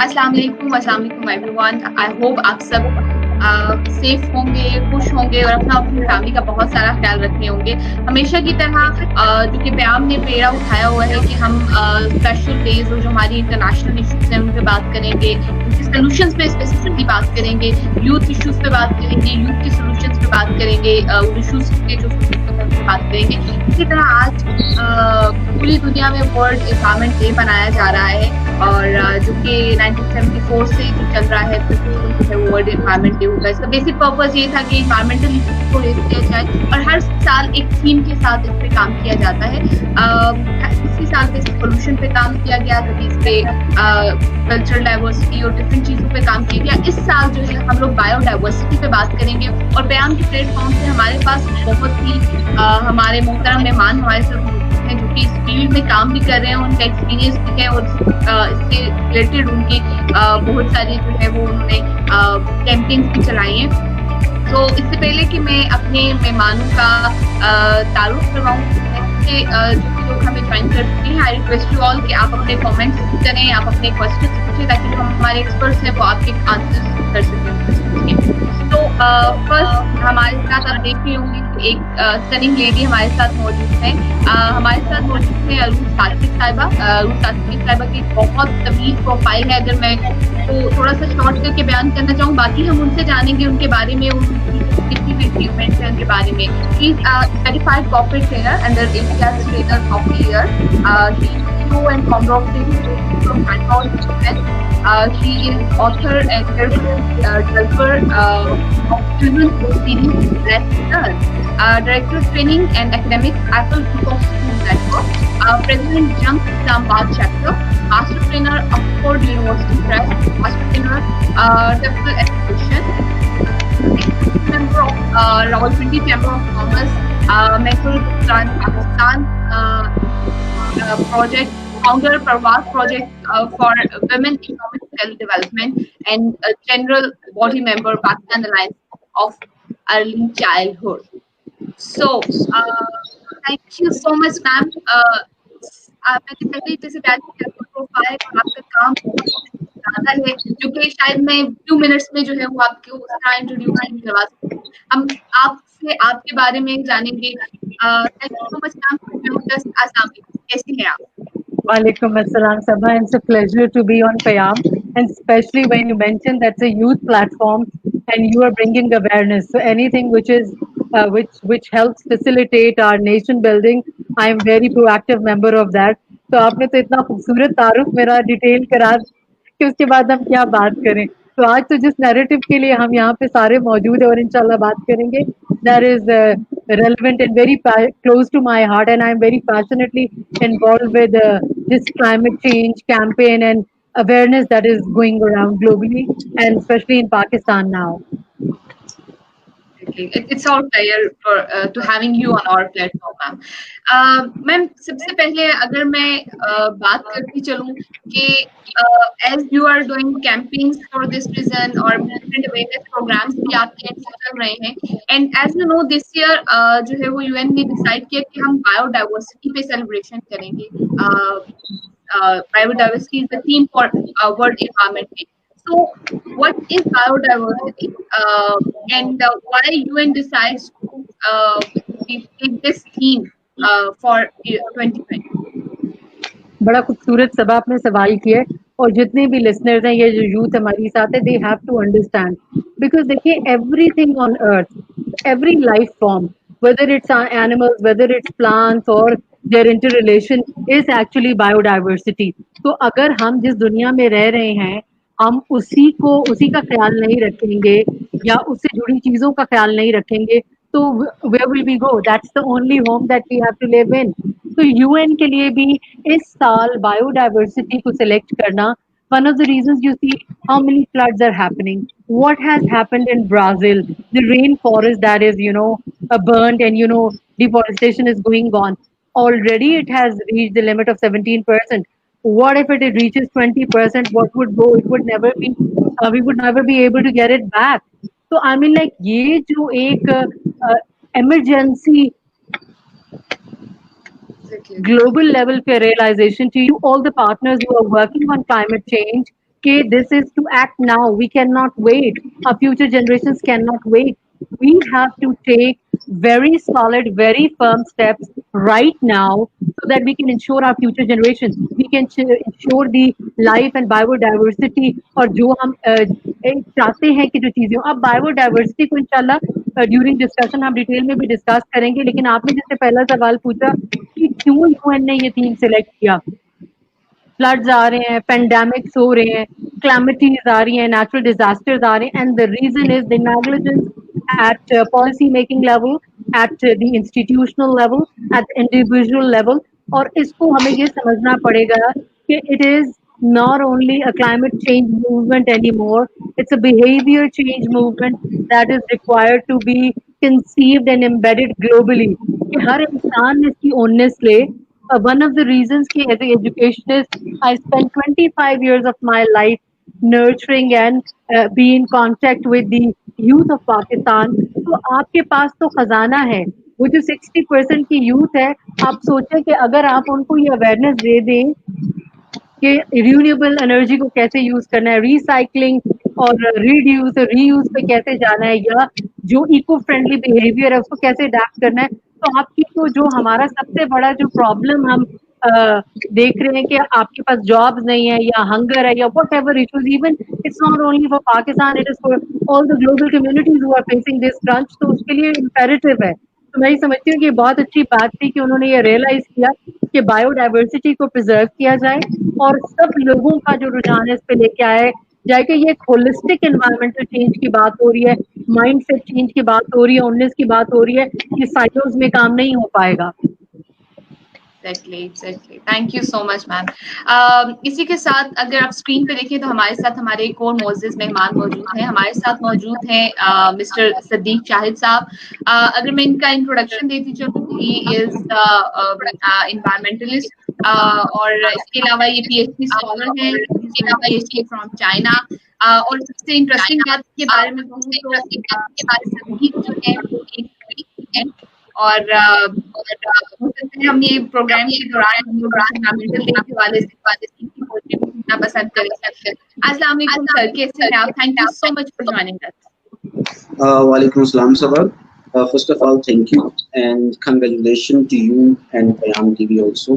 अस्सलाम वालेकुम everyone. I hope आप सब सेफ होंगे, खुश होंगे और अपना अपनी फैमिली का बहुत सारा ख्याल रखे होंगे। हमेशा की तरह जो कि प्याम ने बेड़ा उठाया हुआ है कि हम स्पेशल डेज और जो हमारी इंटरनेशनल इश्यूज हैं उन पे बात करेंगे, उनके सोल्यूशंस पे स्पेसिफिकली बात करेंगे, यूथ इश्यूज पे बात करेंगे, यूथ के सोल्यूशंस पे बात करेंगे, उन इश्यूज के जो सोल्यूशन है उन पे बात करेंगे। इसी तरह आज पूरी दुनिया में वर्ल्ड एनवायरनमेंट डे मनाया जा रहा है और जो कि 1974 से जो चल रहा है जो है वर्ल्ड एनवायरनमेंट डे होगा। इसका बेसिक पर्पस ये था कि एनवायरमेंटल इश्यूज को रेज किया जाए और हर साल एक थीम के साथ इस पे काम किया जाता है। इसी साल पे पोल्यूशन पे काम किया गया, कभी इस पे कल्चरल डाइवर्सिटी और डिफरेंट चीज़ों पे काम किया गया। इस साल जो है हम लोग बायोडाइवर्सिटी पे बात करेंगे और प्याम के प्लेटफॉर्म से हमारे पास बहुत ही हमारे मोहतरम मेहमान हमारे साथ हैं जो कि इस फील्ड में काम भी कर रहे हैं, उनका एक्सपीरियंस भी है और इससे रिलेटेड उनकी बहुत सारी जो है वो उन्होंने कैंपेन्स भी चलाई हैं। तो इससे पहले कि मैं अपने मेहमानों का तारुफ करवाऊँ, जो लोग हमें ज्वाइन करते हैं, आई रिक्वेस्ट यू ऑल कि आप अपने कमेंट्स करें, आप अपने क्वेश्चन पूछें ताकि हम हमारे एक्सपर्ट्स हैं वो आपके आंसर कर सकें। तो फर्स्ट हमारे साथ आप देख रहे होंगे कि एक स्टनिंग लेडी हमारे साथ मौजूद है। हमारे साथ मौजूद है अरूज साकिब साहिबा। अरूज साकिब साहिबा की बहुत तवील प्रोफाइल है, अगर मैं तो थोड़ा सा शॉर्ट करके बयान करना चाहूँ, बाकी हम उनसे जानेंगे उनके बारे में, कितनी भी अचीवमेंट्स हैं उनके बारे में। She is certified corporate trainer under Asia's trainer of the year. She is CEO and founder of from Hancock. She is author and developer of children's book series Blessed Girls, Director of Training and Academics, Apple Group of School Network, President Junk Islamabad Chapter, Master Trainer, Oxford University Press, Master Trainer, Temple Education, member of Rawalpindi Chamber of Commerce, Mentor Pakistan Project, founder Parvaz Project for Women Economic Self-Development, and general body member Pakistan Alliance of Early Childhood. So, thank you so much, ma'am. मैंने पहले जैसे profile आपका काम ज़्यादा है जो कि शायद मैं 2 मिनट्स में जो है वो आपको उसका इंट्रोड्यूस नहीं करवा सकती। हम आपसे आपके बारे में जानेंगे। Thank you so much ma'am. अस्सलाम वालेकुम, कैसी हैं आप? Walaikum Assalam, Sabha. It's a pleasure to be on Payam, and especially when you mentioned that's a youth platform and you are bringing awareness. So anything which is which helps facilitate our nation building, I am very proactive member of that. तो आपने तो इतना खूबसूरत तारुफ मेरा detail करा कि उसके बाद हम क्या बात करें। तो आज तो जिस नैरेटिव के लिए हम यहाँ पे सारे मौजूद हैं और इंशाल्लाह बात करेंगे, that is relevant and very close to my heart, and I'm very passionately involved with this climate change campaign and awareness that is going around globally and especially in Pakistan now. Okay. It's our pleasure for to having you on our platform, ma'am. Ma'am सबसे पहले अगर मैं बात करती चलूँ कि as you are doing campaigns for this reason और different awareness programs भी आपके end से चल रहे हैं, and as you know this year जो है वो UN ने decide किया कि हम biodiversity पे celebration करेंगे। Biodiversity is the theme for World Environment Day. So, what is biodiversity, and why UN decides to take this theme for 2020? बड़ा खूबसूरत सबा आपने सवाल किया है और जितने भी लिसनर्स हैं, ये जो यूथ हमारी साथ है, they have to understand because देखिए everything on earth, every life form, whether it's animals, whether it's plants or their interrelation is actually biodiversity. तो अगर हम जिस दुनिया में रह रहे हैं हम उसी का ख्याल नहीं रखेंगे या उससे जुड़ी चीजों का ख्याल नहीं रखेंगे तो where will we go? That's the only home that we have to live in. तो UN के लिए भी इस साल बायोडाइवर्सिटी को सिलेक्ट करना, one of the reasons you see how many floods are happening, what has happened in Brazil, the rainforest that is burned and deforestation is going on. Already it has reached the limit of 17%. What if it reaches 20%? What would go? It would never be. We would never be able to get it back. So I mean, like ये जो एक emergency global level पे realization to you, all the partners who are working on climate change, Okay, this is to act now. We cannot wait. Our future generations cannot wait. We have to take very solid, very firm steps right now so that we can ensure our future generations. We can ensure the life and biodiversity और जो हम चाहते हैं कि जो चीजें हो अब बायोडाइवर्सिटी को इंशाल्लाह ड्यूरिंग डिस्कशन हम डिटेल में भी डिस्कस करेंगे लेकिन आपने जैसे पहला सवाल पूछा कि क्यों यूएन ने ये थीम सिलेक्ट किया फ्लड्स आ रहे हैं पेंडेमिक्स हो रहे हैं क्लैमिटीज आ रही हैं नेचुरल डिजास्टर्स आ रहे हैं and the reason is the negligence at policy making level at the institutional level at individual level और इसको हमें ये समझना पड़ेगा कि it is not only a climate change movement anymore it's a behavior change movement that is required to be conceived and embedded globally कि हर इंसान इसकी onus ले one of the reasons कि as an educationist I spent 25 years of my life nurturing and be in contact with the youth of Pakistan तो आपके पास तो खजाना है वो जो 60% की यूथ है आप सोचें कि अगर आप उनको ये अवेयरनेस दे दें कि रिन्यूएबल एनर्जी को कैसे यूज करना है रिसाइकलिंग और रीड्यूस रीयूज पे कैसे जाना है या जो इको फ्रेंडली बिहेवियर है उसको कैसे अडेप्ट करना है तो आपकी तो जो हमारा सबसे बड़ा जो प्रॉब्लम हम देख रहे हैं कि आपके पास जॉब्स नहीं है या हंगर है या whatever issues even it's not only for Pakistan it is for all the global communities who are facing this crunch तो उसके लिए इम्पेरेटिव है तो मैं ये समझती हूँ कि बहुत अच्छी बात थी कि उन्होंने ये रियलाइज किया कि बायोडाइवर्सिटी को प्रिजर्व किया जाए और सब लोगों का जो रुझान है इस पे लेके आए जाए कि ये एक होलिस्टिक एनवायरमेंटल चेंज की बात हो रही है माइंड सेट चेंज की बात हो रही है उन्नीस की बात हो रही है ये साइलोज में काम नहीं हो पाएगा Exactly. Thank you so much, ma'am. इसी के साथ अगर आप स्क्रीन पे देखें तो हमारे साथ हमारे एक और मोअज़्ज़िज़ मेहमान मौजूद हैं हमारे साथ मौजूद हैं मिस्टर सदीक शाहिद साहब अगर मैं इनका इंट्रोडक्शन देती चलूँ ही इज इन्वायरमेंटलिस्ट और इसके अलावा ये पीएचडी स्कॉलर हैं पीएचडी फ्रॉम चाइना और सबसे इंटरेस्टिंग बात के बारे में कहूँ तो सदीक जो है वो एक और हम ये प्रोग्राम के दौरान एनवायरमेंटल डे के वाले से सुनना पसंद करेंगे अस्सलाम वालेकुम सर कैसे हैं आप thank you so much for joining us वालेकुम अस्सलाम सबर first of all thank you and congratulations to you and Payam TV also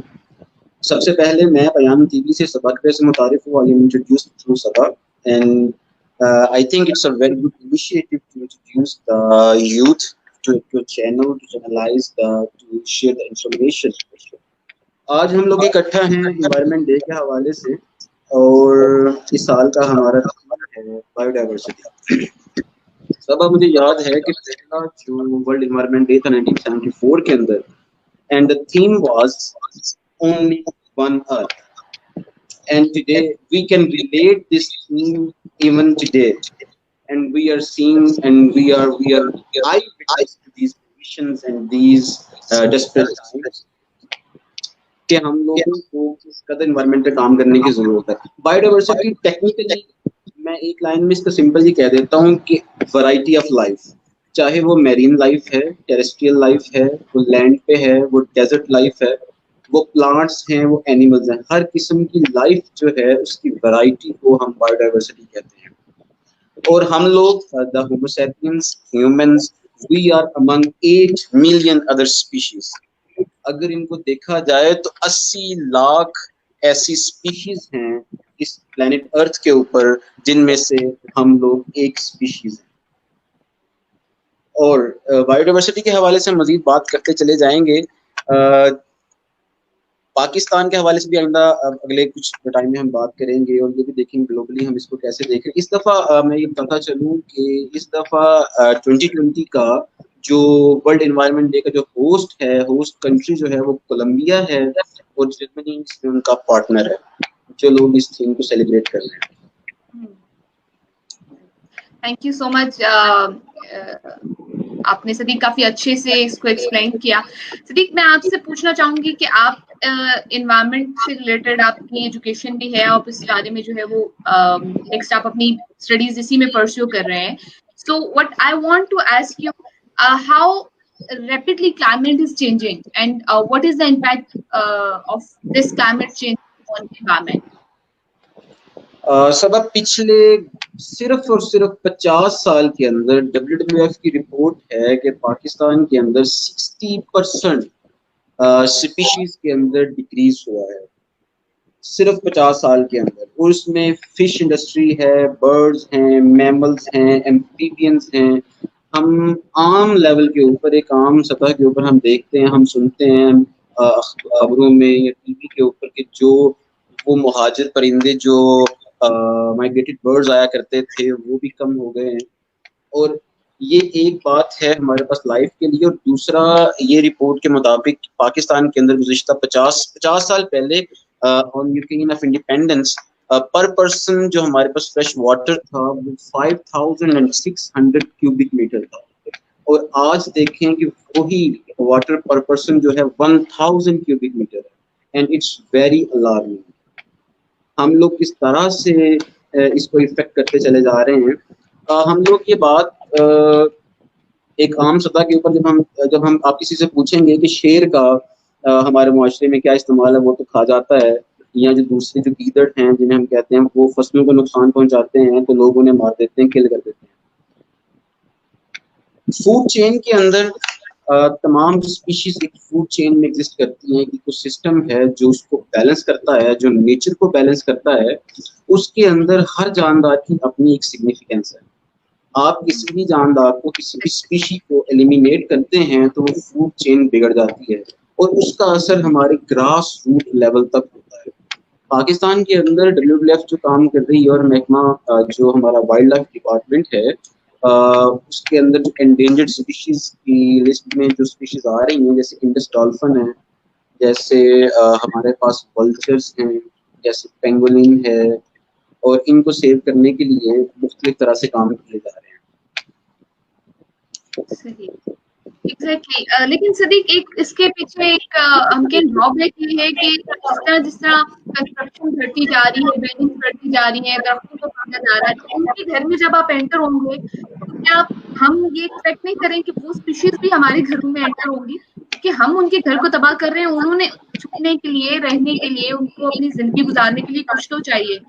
सबसे पहले मैं Payam TV से सबक से मुतारिफ हुआ I am introduced through Sabak and I think it's a very good initiative to introduce the youth to your channel to channelize to share the information आज हम लोग इकट्ठा हैं एनवायरनमेंट डे के हवाले से और इस साल का हमारा है बायोडाइवर्सिटी सब मुझे याद है कि पहला जो वर्ल्ड एनवायरनमेंट डे था 1974 के अंदर and the theme was only one earth and today we can relate this theme even today and we are seeing and we are eyewitness to these conditions and these desperate times कि हम लोगों को इस कदर environment पे काम करने की जरूरत है बायोडाइवर्सिटी टेक्निकली मैं एक लाइन में इसको सिंपल ही कह देता हूँ कि वैरायटी ऑफ लाइफ चाहे वो मैरीन लाइफ है टेरेस्ट्रियल लाइफ है वो लैंड पे है वो डेजर्ट लाइफ है वो प्लांट्स हैं वो एनिमल्स हैं हर किस्म की लाइफ जो है उसकी वैरायटी को हम बायोडाइवर्सिटी कहते हैं और हम लोग the Homo sapiens humans we are among 8 million other species अगर इनको देखा जाए तो 80 लाख ऐसी स्पीशीज हैं इस प्लेनेट अर्थ के ऊपर जिनमें से हम लोग एक स्पीशीज हैं और बायोडाइवर्सिटी के हवाले से मजीद बात करते चले जाएंगे पाकिस्तान के हवाले से भी आइंदा अगले कुछ टाइम में हम बात करेंगे और ये भी देखेंगे ग्लोबली हम इसको कैसे देख रहे हैं इस दफ़ा मैं ये बताता चलूँ कि इस दफ़ा 2020 का जो वर्ल्ड एनवायरनमेंट डे का जो होस्ट कंट्री जो है वो कोलंबिया है और जर्मनी इसमें उनका पार्टनर है जो लोग इस थीम को सेलिब्रेट कर रहे हैं थैंक यू सो मच आपने सदीक काफी अच्छे से इसको एक्सप्लेन किया सदीक मैं आपसे पूछना चाहूंगी कि आप एनवायरनमेंट से रिलेटेड आपकी एजुकेशन भी है आप इस बारे में जो है वो नेक्स्ट आप अपनी स्टडीज इसी में परस्यू कर रहे हैं so what I want to ask you how rapidly climate is changing and what is the impact of this climate change on environment सबब पिछले सिर्फ और सिर्फ 50 साल के अंदर WWF की रिपोर्ट है कि पाकिस्तान के अंदर 60% स्पीशीज के अंदर डिक्रीज हुआ है सिर्फ 50 साल के अंदर, और उसमें फिश इंडस्ट्री है, बर्ड्स हैं, मैमल्स हैं, एम्फीबियंस हैं। हम आम लेवल के ऊपर, एक आम सतह के ऊपर हम देखते हैं, हम सुनते हैं खबरों में या टीवी के ऊपर कि जो वो मुहाजिर परिंदे जो माइग्रेटेड बर्ड्स आया करते थे वो भी कम हो गए हैं। और ये एक बात है हमारे पास लाइफ के लिए, और दूसरा ये रिपोर्ट के मुताबिक पाकिस्तान के अंदर गुज़िश्ता 50 साल पहले ऑन यूकेन ऑफ इंडिपेंडेंस पर पर्सन जो हमारे पास फ्रेश वाटर था वो 5600 क्यूबिक मीटर था, और आज देखें कि वही वाटर पर पर्सन जो है 1000 क्यूबिक मीटर है, एंड इट्स वेरी अलार्मिंग। हम लोग किस तरह से इसको इफेक्ट करते चले जा रहे हैं। हम लोग ये बात एक आम सतह के ऊपर जब हम आप किसी से पूछेंगे कि शेर का हमारे मुआशरे में क्या इस्तेमाल है, वो तो खा जाता है, या जो दूसरे जो गीदड़ हैं जिन्हें हम कहते हैं वो फसलों को नुकसान पहुंचाते हैं तो लोग उन्हें मार देते हैं, किल कर देते हैं। फूड चेन के अंदर तमाम स्पीशीज एक फूड चेन में एग्जिस्ट करती हैं, इकोसिस्टम है जो उसको बैलेंस करता है, जो नेचर को बैलेंस करता है। उसके अंदर हर जानदार की अपनी एक सिग्निफिकेंस है। आप किसी भी जानदार को, किसी भी स्पीशी को एलिमिनेट करते हैं तो वो फूड चेन बिगड़ जाती है, और उसका असर हमारे ग्रास रूट लेवल तक होता है। पाकिस्तान के अंदर WWF जो काम कर रही है और महकमा जो हमारा वाइल्ड लाइफ डिपार्टमेंट है उसके अंदर जो एंडेंजर्ड स्पीशीज की लिस्ट में जो स्पीशीज आ रही हैं, जैसे इंडस डॉल्फिन है, जैसे हमारे पास वल्चर्स हैं, जैसे पेंगोलिन है, और इनको सेव करने के लिए मुख्तलिफ तरह से काम किए जा रहे हैं। सही, एग्जैक्टली। लेकिन सदीक एक इसके पीछे एक हमके ड्रॉबैक ये है कि जिस तरह कंस्ट्रक्शन बढ़ती जा रही है, बिल्डिंग बढ़ती जा रही है, दरख्तों को काटा जा रहा है, तो उनके घर में जब आप एंटर होंगे तो क्या हम ये एक्सपेक्ट नहीं करें कि वो स्पीशीज भी हमारे घरों में एंटर होंगी, कि हम उनके घर को तबाह कर रहे हैं। उन्होंने छुपने के लिए, रहने के लिए, उनको अपनी जिंदगी गुजारने के लिए कुछ तो चाहिए।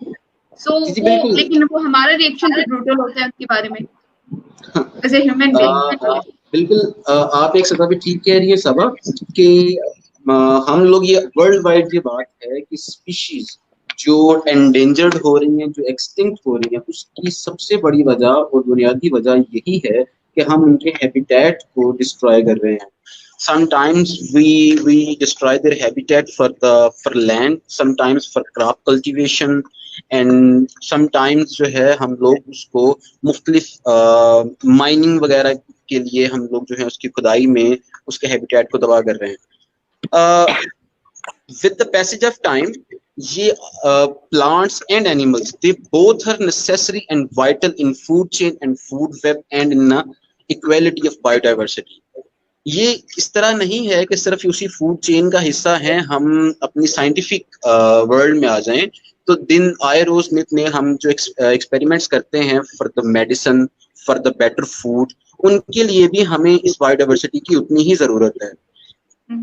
लेकिन वो हमारा रिएक्शन भी ब्रूटल होता है उनके बारे में एज ए ह्यूमन बीइंग। बिल्कुल, आप एक सतह पे ठीक कह रही है सबा कि हम लोग ये वर्ल्ड वाइड ये बात है कि स्पीशीज जो एंडेंजर्ड हो रही हैं, जो एक्सटिंक्ट हो रही हैं, उसकी सबसे बड़ी वजह और बुनियादी वजह यही है कि हम उनके हैबिटेट को डिस्ट्रॉय कर रहे हैं। Sometimes we destroy their habitat for land, sometimes for crop cultivation, and sometimes जो है हम लोग उसको मुख्तलिफ माइनिंग वगैरह के लिए हम लोग जो है उसकी खुदाई में उसके हैबिटेट को तबाह कर रहे हैं। With the passage of time, ये plants and animals, they both are necessary and vital in food chain and food web and in the equality of biodiversity. ये इस तरह नहीं है कि सिर्फ उसी फूड चेन का हिस्सा है, हम अपनी साइंटिफिक वर्ल्ड में आ जाएं तो दिन आए रोज नित नए हम जो एक्सपेरिमेंट्स करते हैं for the medicine, for the better food, उनके लिए भी हमें इस बायोडाइवर्सिटी की उतनी ही जरूरत है।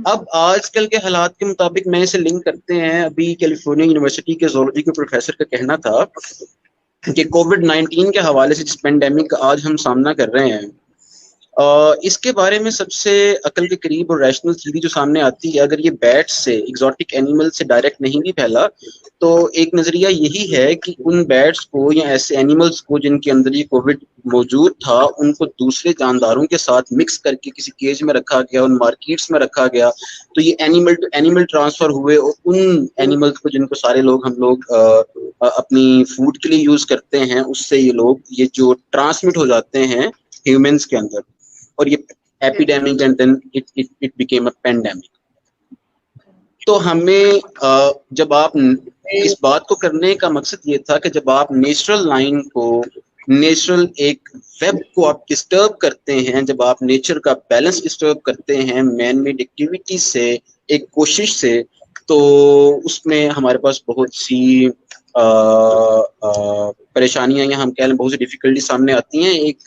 अब आजकल के हालात के मुताबिक मैं इसे लिंक करते हैं, अभी कैलिफोर्निया यूनिवर्सिटी के ज़ूलॉजी के प्रोफेसर का कहना था कि कोविड-19 के हवाले से जिस पेंडेमिक का आज हम सामना कर रहे हैं, इसके बारे में सबसे अकल के करीब और रैशनल थ्योरी जो सामने आती है, अगर ये बैट्स से, एग्जॉटिक एनिमल से डायरेक्ट नहीं भी फैला, तो एक नजरिया यही है कि उन बैट्स को या ऐसे एनिमल्स को जिनके अंदर ये कोविड मौजूद था, उनको दूसरे जानदारों के साथ मिक्स करके किसी केज में रखा गया, उन मार्केट्स में रखा गया, तो ये एनिमल टू एनिमल ट्रांसफर हुए, और उन एनिमल्स को जिनको सारे लोग हम लोग अपनी फूड के लिए यूज करते हैं, उससे ये जो ट्रांसमिट हो जाते हैं ह्यूमंस के अंदर, और ये epidemic and then it became a pandemic. तो हमें जब आप इस बात को करने का मकसद ये था कि जब आप नेचुरल लाइन को, नेचुरल एक वेब को आप डिस्टर्ब करते हैं, जब आप नेचर का बैलेंस डिस्टर्ब करते हैं मैन मेड एक्टिविटी से, एक कोशिश से, तो उसमें हमारे पास बहुत सी परेशानियां या हम कह लें बहुत सी डिफिकल्टी सामने आती हैं। एक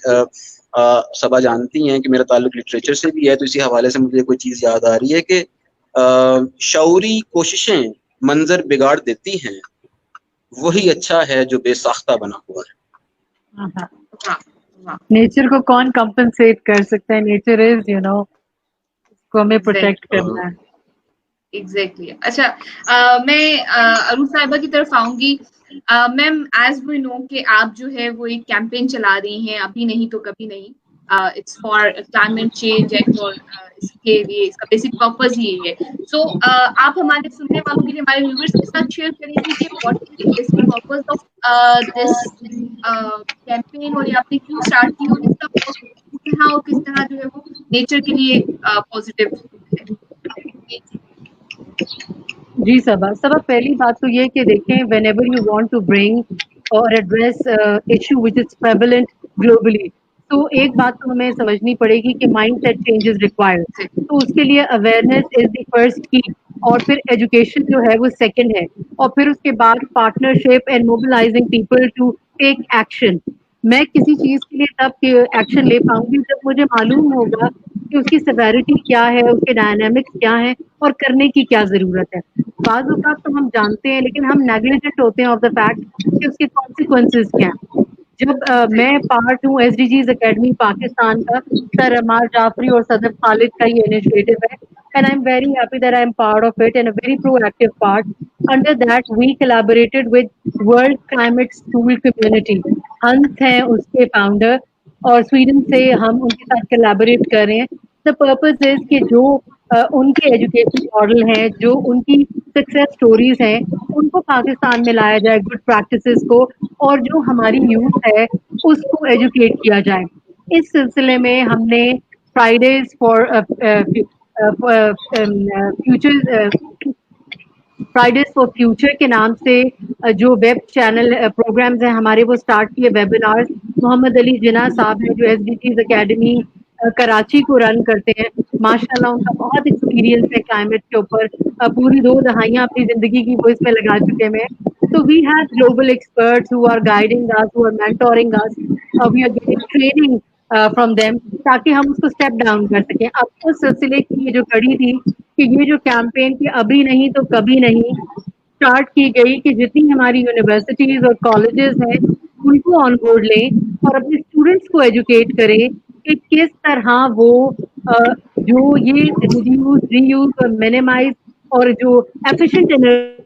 सबा जानती हैं कि मेरा ताल्लुक लिटरेचर से भी है, तो इसी हवाले से मुझे कोई चीज़ याद आ रही है कि शऊरी कोशिशें मंजर बिगाड़ देती हैं, वही अच्छा है जो बेसाख्ता बना हुआ है. हाँ, वाह वाह नेचर को कौन कंपनसेट कर सकता है? नेचर इज को हमें प्रोटेक्ट एग्जैक्टली करना है. एग्जैक्टली अच्छा मैं अरुण साहिबा की तरफ आऊंगी. मैम एज वी नो कि आप जो है वो एक कैंपेन चला रही हैं, अभी नहीं तो कभी नहीं. It's for climate change and for इसके लिए इसका बेसिक पर्पस ही यही है. सो आप हमारे सुनने वालों के लिए, हमारे व्यूअर्स के साथ शेयर करेंगे कि what is the basic purpose of this campaign, और ये आपने क्यों स्टार्ट की और इसका किस तरह जो है वो नेचर के लिए पॉजिटिव है. जी सबा सबा पहली बात तो ये कि देखें whenever you want to bring or address issue which is prevalent globally, तो एक बात तो हमें समझनी पड़ेगी कि mindset change is required. तो उसके लिए awareness is the first key, और फिर education जो है वो second है, और फिर उसके बाद partnership and mobilizing people to take action. मैं किसी चीज़ के लिए तब एक्शन ले पाऊँगी जब मुझे मालूम होगा कि उसकी सेवेरिटी क्या है, उसके डायनामिक्स क्या हैं और करने की क्या ज़रूरत है. बाज़ औक़ात तो हम जानते हैं लेकिन हम नेग्लिजेंट होते हैं ऑफ द फैक्ट कि उसके कॉन्सिक्वेंसेस क्या हैं. जब मैं पार्ट हूँ एसडीजीज़ अकेडमी पाकिस्तान का, सर अमार जाफरी और सदर खालिद का ये इनिशिएटिव है, and I'm very happy that I'm part of it and a very proactive part. Under that, we collaborated with World Climate School Community. हंस हैं उसके फाउंडर और स्वीडन से हम उनके साथ कोलैबोरेट कर रहे हैं. द पर्पस इज कि जो उनके एजुकेशन मॉडल हैं, जो उनकी सक्सेस स्टोरीज हैं, उनको पाकिस्तान में लाया जाए, गुड प्रैक्टिसेस को, और जो हमारी यूथ है उसको एजुकेट किया जाए. इस सिलसिले में हमने Fridays for future Fridays for future के नाम से जो वेब चैनल प्रोग्राम्स हैं हमारे, वो स्टार्ट किए वेबिनार्स. मोहम्मद अली जिन्ना साहब हैं जो एसडीजीज़ अकेडमी कराची को रन करते हैं. माशाल्लाह उनका बहुत एक्सपीरियंस है क्लाइमेट के ऊपर, पूरी 2 दहाइयाँ अपनी ज़िंदगी की वो इसमें लगा चुके हैं. तो we have global experts who are guiding us, who are mentoring us, we are getting training from them ताकि हम उसको स्टेप डाउन कर सकें. अब उस सिलसिले की ये जो कड़ी थी कि ये जो कैंपेन की अभी नहीं तो कभी नहीं स्टार्ट की गई कि जितनी हमारी यूनिवर्सिटीज और कॉलेजेस हैं उनको ऑन बोर्ड लें और अपने स्टूडेंट्स को एजुकेट करें कि किस तरह वो जो ये रिड्यूस, रीयूज और मिनिमाइज और जो एफिशिएंट एनर्जी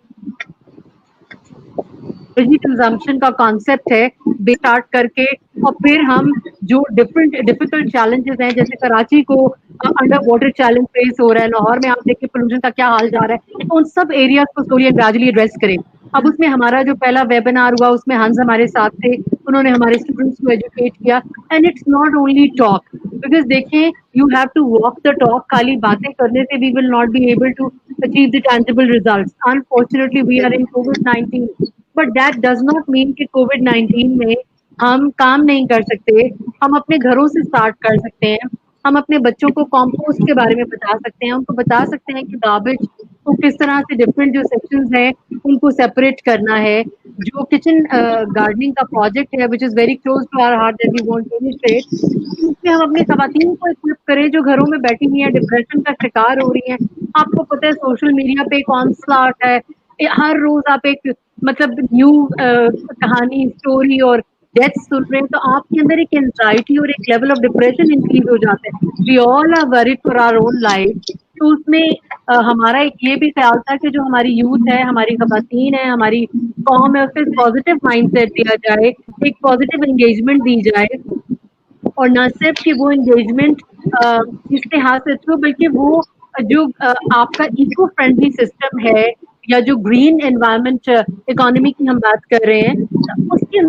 कंजम्पशन का कॉन्सेप्ट है स्टार्ट करके, और फिर हम जो डिफिकल्ट चैलेंजेस हैं, जैसे कराची को अंडर वाटर चैलेंज फेस हो रहा है, लाहौर में आप देखिए पोल्यूशन का क्या हाल जा रहा है, तो उन सब एरियाज को स्लोली एंड ग्रेजुअली एड्रेस करें. अब उसमें हमारा जो पहला वेबिनार हुआ उसमें हंस हमारे साथ थे, उन्होंने हमारे स्टूडेंट्स को एजुकेट किया. And it's not only talk, because देखें you have to walk the talk. खाली बातें करने से we will not be able to achieve the tangible results. Unfortunately we are in कोविड-19, but that does not mean कि कोविड-19 में हम काम नहीं कर सकते. हम अपने घरों से स्टार्ट कर सकते हैं. हम अपने बच्चों को कंपोस्ट के बारे में बता सकते हैं, उनको बता सकते हैं कि गार्बेज को किस तरह से डिफरेंट जो सेक्शंस हैं उनको सेपरेट करना है. जो किचन गार्डनिंग का प्रोजेक्ट है which is very close to our heart that we want to initiate, उसमें हम अपनी खवातीन को इक्विप करें जो घरों में बैठी हुई हैं, डिप्रेशन का शिकार हो रही हैं. आपको पता है सोशल मीडिया पे एक ऑनस्लॉट है, हर रोज आप एक मतलब न्यू कहानी, स्टोरी और डेथ सुन रहे हैं, तो आपके अंदर एक एंजाइटी और एक लेवल ऑफ डिप्रेशन इंक्रीज हो जाता है. We all are worried for our own life. तो उसमें हमारा एक ये भी ख्याल था कि जो हमारी यूथ है, हमारी खवातीन है, हमारी कौम है, उसको पॉजिटिव माइंडसेट दिया जाए, एक पॉजिटिव एंगेजमेंट दी जाए, और न सिर्फ कि वो एंगेजमेंट इस लिहाज से थ्रू, बल्कि वो जो आपका इको फ्रेंडली सिस्टम है या जो ग्रीन एनवायरनमेंट इकोनॉमी की हम बात कर रहे हैं, उसके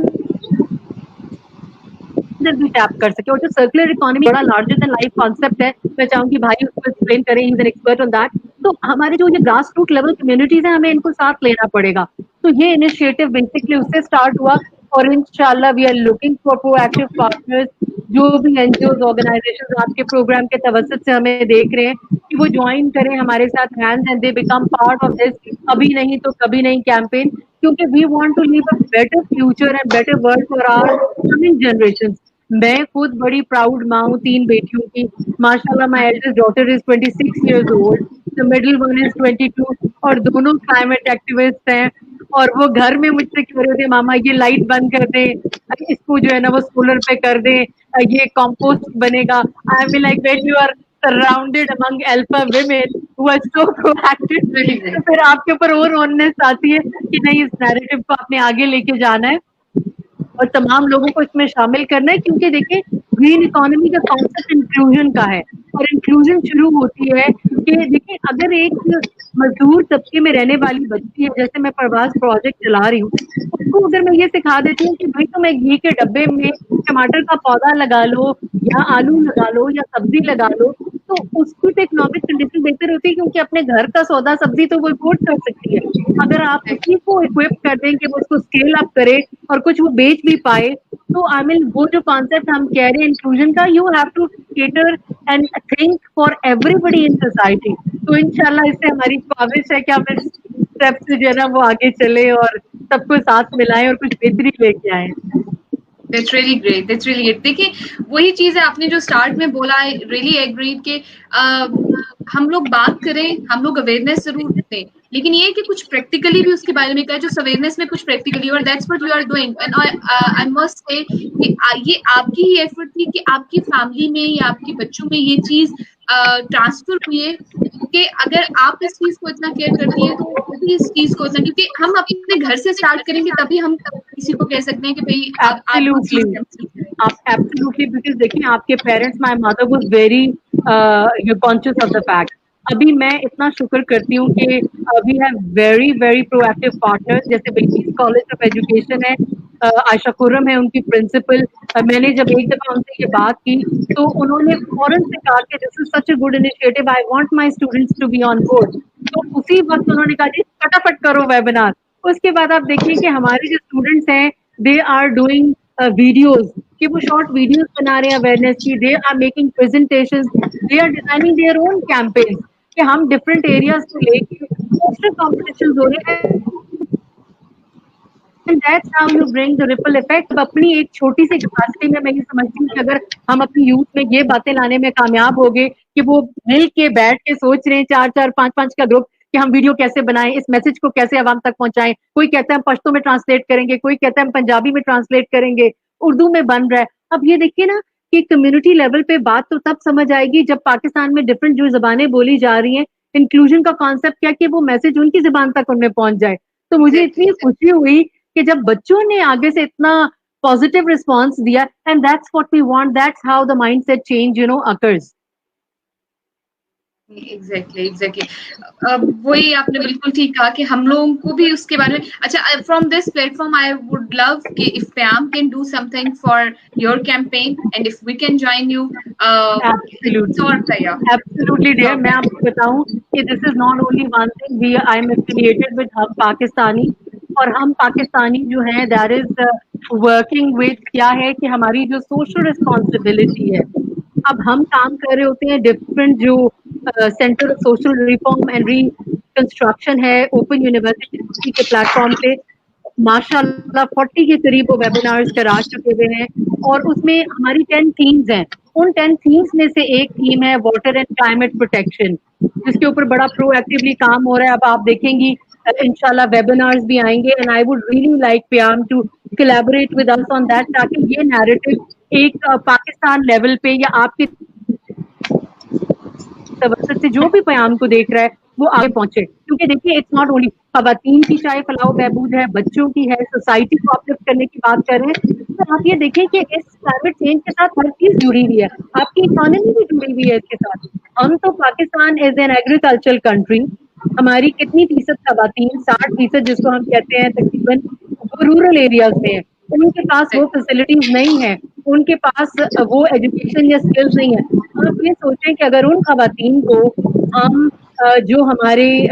भी टैप कर सके. और जो सर्कुलर इकोनॉमी बड़ा लार्जर देन लाइफ कॉन्सेप्ट है, मैं चाहूंगी भाई उसको एक्सप्लेन करें, he is an expert on that. तो हमारे जो ये ग्रास रूट लेवल कम्युनिटीज हैं, हमें इनको साथ लेना पड़ेगा. तो ये इनिशिएटिव बेसिकली उससे स्टार्ट हुआ, और इंशाल्लाह we are looking for proactive partners. जो भी एनजीओज ऑर्गेनाइजेशंस आपके प्रोग्राम के तवज्जुद से हमें देख रहे हैं कि वो ज्वाइन करें हमारे साथ hands and they become part of this अभी नहीं तो कभी नहीं कैंपेन, क्योंकि we want to leave a better future and better world for our coming generations. मैं खुद बड़ी प्राउड माँ हूँ 3 बेटियों की. माशाल्लाह my eldest daughter is 26 years old, the middle one is 22, और दोनों क्लाइमेट एक्टिविस्ट हैं. और वो घर में मुझसे कह रहे थे मामा ये लाइट बंद कर दे, इसको जो है ना वो सोलर पे कर दे, ये कंपोस्ट बनेगा. I am like when you are surrounded among alpha women who are so proactive, Really तो great. फिर आपके ऊपर और ऑननेस आती है कि नहीं, इस नैरेटिव को आपने आगे लेके जाना है और तमाम लोगों को इसमें शामिल करना है. क्योंकि देखिए ग्रीन इकोनॉमी का कॉन्सेप्ट इंक्लूजन का है, और इंक्लूजन शुरू होती है कि देखिए अगर एक मजदूर तबके में रहने वाली बच्ची है, जैसे मैं प्रवास प्रोजेक्ट चला रही हूँ, उसको अगर मैं ये सिखा देती हूँ कि भाई तुम एक घी के डब्बे में टमाटर का पौधा लगा लो या आलू लगा लो या सब्जी लगा लो, तो उसकी तो इकोनॉमिक कंडीशन बेहतर होती है, क्योंकि अपने घर का सौदा सब्जी तो वो इम्पोर्ट कर सकती है. अगर आप उसी को इक्विप कर दें कि वो उसको स्केल अप करे और कुछ वो बेच भी पाए, तो आई मीन वो जो कॉन्सेप्ट हम कह रहे हैं इंक्लूजन का, you have to cater and think for everybody in society. तो इंशाल्लाह इससे हमारी ख्वाहिश है कि हम इस स्टेप से जो है ना वो आगे चले और सबको साथ मिलाएं और कुछ बेहतरी लेके आए. That's really great. That's really great. देखिए वही चीज है आपने जो स्टार्ट में बोला है, really agreed कि हम लोग बात करें, हम लोग अवेयरनेस जरूर दें, लेकिन ये है कि कुछ प्रैक्टिकली भी उसके बारे में कहें, जो अवेयरनेस में कुछ प्रैक्टिकली, और that's what we are doing. And I must say कि ये आपकी ही एफर्ट थी कि आपकी फैमिली में या आपके बच्चों में ये चीज ट्रांसफर हुई है कि अगर आप इस चीज को इतना केयर करती है तो वो भी इस चीज को इतना, क्योंकि हम अपने घर से स्टार्ट करेंगे तभी हम किसी को कह सकते हैं कि भाई आप Absolutely, because देखिए आपके parents, my mother was very conscious of the fact. अभी मैं इतना शुक्र करती हूँ कि we have very very proactive partners, जैसे बेसिक कॉलेज ऑफ एजुकेशन है, आयशा खुर्रम है उनकी प्रिंसिपल. मैंने जब एक दफा उनसे ये बात की तो उन्होंने फौरन से कहा कि this is such a good initiative, I want my students to be on board. तो उसी वक्त उन्होंने कहा जी फटाफट करो वेबिनार. उसके बाद आप देखिए कि हमारे जो स्टूडेंट्स हैं, दे आर डूइंग वीडियोज, कि वो शॉर्ट वीडियोज बना रहे हैं अवेयरनेस की, they are making presentations, they are designing their own campaign, कि हम डिफरेंट एरियाज को लेके पोस्टर कॉम्पिटिशन हो रहे हैं. And that's how you bring the ripple effect. अपनी एक छोटी सी कैपेसिटी में मैं ये समझती हूँ कि अगर हम अपनी यूथ में ये बातें लाने में कामयाब हो गए कि वो मिल के बैठ के सोच रहे हैं, 4-4 5-5 का ग्रुप, कि हम वीडियो कैसे बनाएं, इस मैसेज को कैसे आवाम तक पहुंचाएं. कोई कहता है हम पश्तो में ट्रांसलेट करेंगे, कोई कहता है हम पंजाबी में ट्रांसलेट करेंगे, उर्दू में बन रहा है. अब ये देखिए ना कि कम्युनिटी लेवल पे बात तो तब समझ आएगी जब पाकिस्तान में डिफरेंट जो जबानें बोली जा रही हैं, इंक्लूजन का कॉन्सेप्ट क्या कि वो मैसेज उनकी जुबान तक उनमें पहुंच जाए. तो मुझे इतनी खुशी हुई कि जब बच्चों ने आगे से इतना पॉजिटिव रिस्पांस दिया, and that's what we want, that's how the mindset change occurs. Exactly. वही आपने बिल्कुल ठीक कहा कि हम लोगों को भी उसके बारे में. अच्छा, from this platform I would love कि if Pyam can do something for your campaign and if we can join you. Absolutely dear, मैं आपको बताऊं कि this is not only one thing, we I am affiliated with हम पाकिस्तानी, और हम पाकिस्तानी जो हैं दैट इज वर्किंग विद, क्या है कि हमारी जो सोशल रिस्पॉन्सिबिलिटी है, अब हम काम कर रहे होते हैं डिफरेंट जो centre of social reform and reconstruction है ओपन यूनिवर्सिटी के प्लेटफॉर्म पे. माशाल्लाह 40 के करीब वो वेबिनार्स करा चुके हुए हैं, और उसमें हमारी 10 थीम्स हैं. उन 10 थीम्स में से एक थीम है वाटर एंड क्लाइमेट प्रोटेक्शन, जिसके ऊपर बड़ा प्रोएक्टिवली काम हो रहा है. अब आप देखेंगी इंशाल्लाह वेबिनार्स भी आएंगे, and I would really like Pyam to collaborate with us on that, ताकि ये नैरेटिव एक पाकिस्तान लेवल पे या आपके तवज्जो से जो भी प्याम को देख रहा है वो आगे पहुंचे. क्योंकि देखिए इट्स नॉट ओनली खवातीन की चाहे फलाह बहबूद है, बच्चों की है, सोसाइटी को अपलिफ्ट करने की बात कर रहे हैं, तो आप ये देखें कि इस क्लाइमेट चेंज के साथ हर चीज जुड़ी हुई है, आपकी इकोनॉमी भी जुड़ी हुई है इसके साथ. हम तो Pakistan is an agricultural country, हमारी कितनी फीसद खवातीन, 60% जिसको हम कहते हैं तकरीबन, वो रूरल एरियाज में है. उनके पास वो फैसिलिटीज नहीं है, उनके पास वो एजुकेशन या स्किल्स नहीं है. आप ये सोचें कि अगर उन खवातीन को हम जो हमारे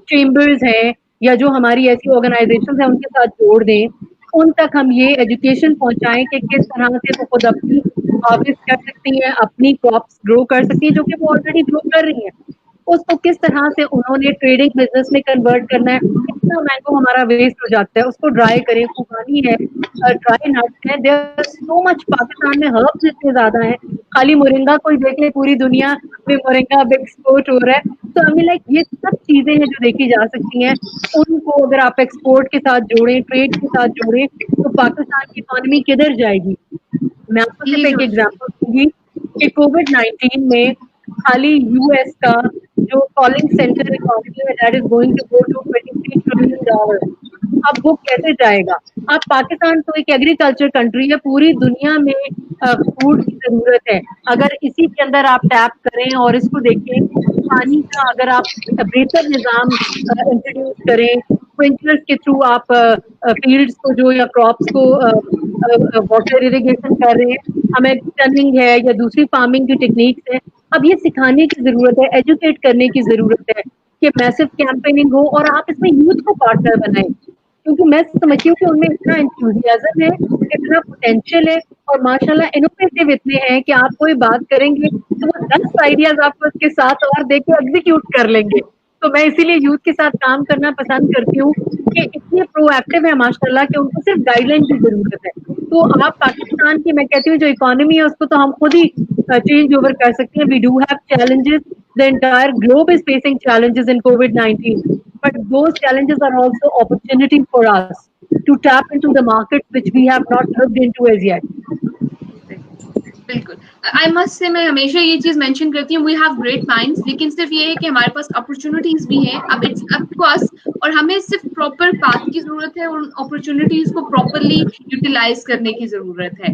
चेम्बर्स हैं या जो हमारी ऐसी ऑर्गेनाइजेशन हैं उनके साथ जोड़ दें, उन तक हम ये एजुकेशन पहुंचाएं कि किस तरह से वो खुद अपनी हार्वेस्ट कर सकती हैं, अपनी क्रॉप्स ग्रो कर सकती हैं, जो कि वो ऑलरेडी ग्रो कर रही हैं. उसको किस तरह से उन्होंने ट्रेडिंग बिजनेस में कन्वर्ट करना है। इतना मैंगो हमारा वेस्ट हो जाता है, उसको ड्राई करें, खुबानी है, ड्राई नट्स है, देयर सो मच। पाकिस्तान में हर्ब्स इतने ज्यादा हैं, खाली मोरिंगा कोई देख ले पूरी दुनिया में मोरिंगा अब एक्सपोर्ट हो रहा है। तो हमें लाइक ये सब चीजें हैं जो देखी जा सकती हैं, उनको अगर आप एक्सपोर्ट के साथ जोड़ें, ट्रेड के साथ जोड़ें, तो पाकिस्तान की इकोनॉमी किधर जाएगी। मैं आपको ये सिर्फ एक जो एग्जांपल दूंगी कि कोविड-19 में खाली यूएस का जो कॉलिंग सेंटर इकोनॉमी है that is going to go to $23 trillion, अब वो कैसे जाएगा। अब पाकिस्तान तो एक एग्रीकल्चर कंट्री है, पूरी दुनिया में फूड की जरूरत है। अगर इसी के अंदर आप टैप करें और इसको देखें, पानी का अगर आप बेहतर निज़ाम इंट्रोड्यूस करें, स्प्रिंकलर्स के थ्रू आप फील्ड्स को जो या क्रॉप्स को वाटर इरिगेशन कर रहे हैं, हमें टनिंग है या दूसरी फार्मिंग की टेक्निक्स है, अब ये सिखाने की जरूरत है, एजुकेट करने की जरूरत है कि मैसिव कैंपेनिंग हो और आप इसमें यूथ को पार्टनर बनाएं, क्योंकि मैं समझती हूँ कि उनमें इतना एंथुसियाज्म है, इतना पोटेंशियल है और माशाल्लाह इनोवेटिव इतने हैं कि आप कोई बात करेंगे तो वो 10 आइडियाज आपको उसके साथ और देके एग्जीक्यूट कर लेंगे। तो मैं इसीलिए यूथ के साथ काम करना पसंद करती हूँ कि इतने प्रोएक्टिव है माशाल्लाह कि उनको सिर्फ गाइडलाइन की जरूरत है। तो आप पाकिस्तान की, मैं कहती हूँ जो इकोनॉमी है उसको तो हम खुद ही चेंज ओवर कर सकते हैं। We do have challenges, the entire globe is facing challenges in COVID-19, but those challenges are also opportunities for us to tap into the markets which we have not looked into as yet. बिल्कुल, आई must से मैं हमेशा ये चीज mention करती हूँ, we have great minds, लेकिन सिर्फ ये है कि हमारे पास अपॉर्चुनिटीज भी हैं। अब इट्स अप टू अस, और हमें सिर्फ प्रॉपर पाथ की जरूरत है और उन अपॉर्चुनिटीज को प्रॉपरली यूटिलाइज करने की जरूरत है।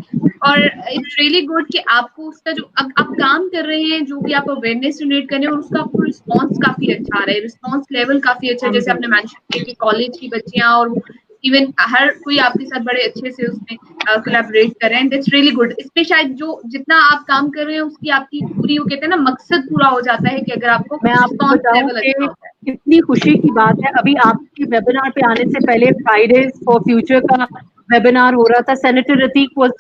और इट्स रियली गुड कि आपको उसका जो अब आप काम कर रहे हैं, जो भी आप अवेयरनेस जनरेट कर रहे हैं, और उसका आपको रिस्पॉन्स काफी अच्छा आ रहा है, रिस्पॉन्स लेवल काफी अच्छा है। जैसे आपने मेंशन किया कि कॉलेज की बच्चियां और इवन हर कोई आपके साथ बड़े अच्छे से उसमें कोलैबोरेट कर रहे हैं, दैट्स रियली गुड। इस पे शायद जो जितना आप काम कर रहे हैं उसकी आपकी पूरी, वो कहते हैं ना, मकसद पूरा हो जाता है कि अगर आपको मैं आपको रिस्पॉन्स बताऊं लेवल कि अच्छा होता है। कितनी खुशी की बात है, अभी आपके वेबिनार पे आने से पहले फ्राइडेज फॉर फ्यूचर का वेबिनार हो रहा था, senator Rateeq was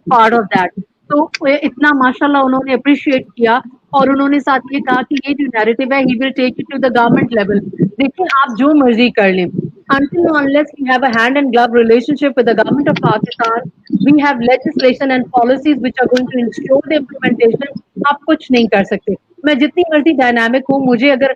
part of that. तो इतना माशाल्लाह उन्होंने अप्रिशिएट किया और उन्होंने साथ ये कहा कि ये जो नैरेटिव है ही will take it to the government level. देखिए आप जो मर्जी कर लें, until and unless we have a hand and glove relationship with the government of Pakistan, we have legislation and policies which are going to ensure the implementation, आप कुछ नहीं कर सकते। मैं जितनी मर्जी डायनामिक हूँ, मुझे अगर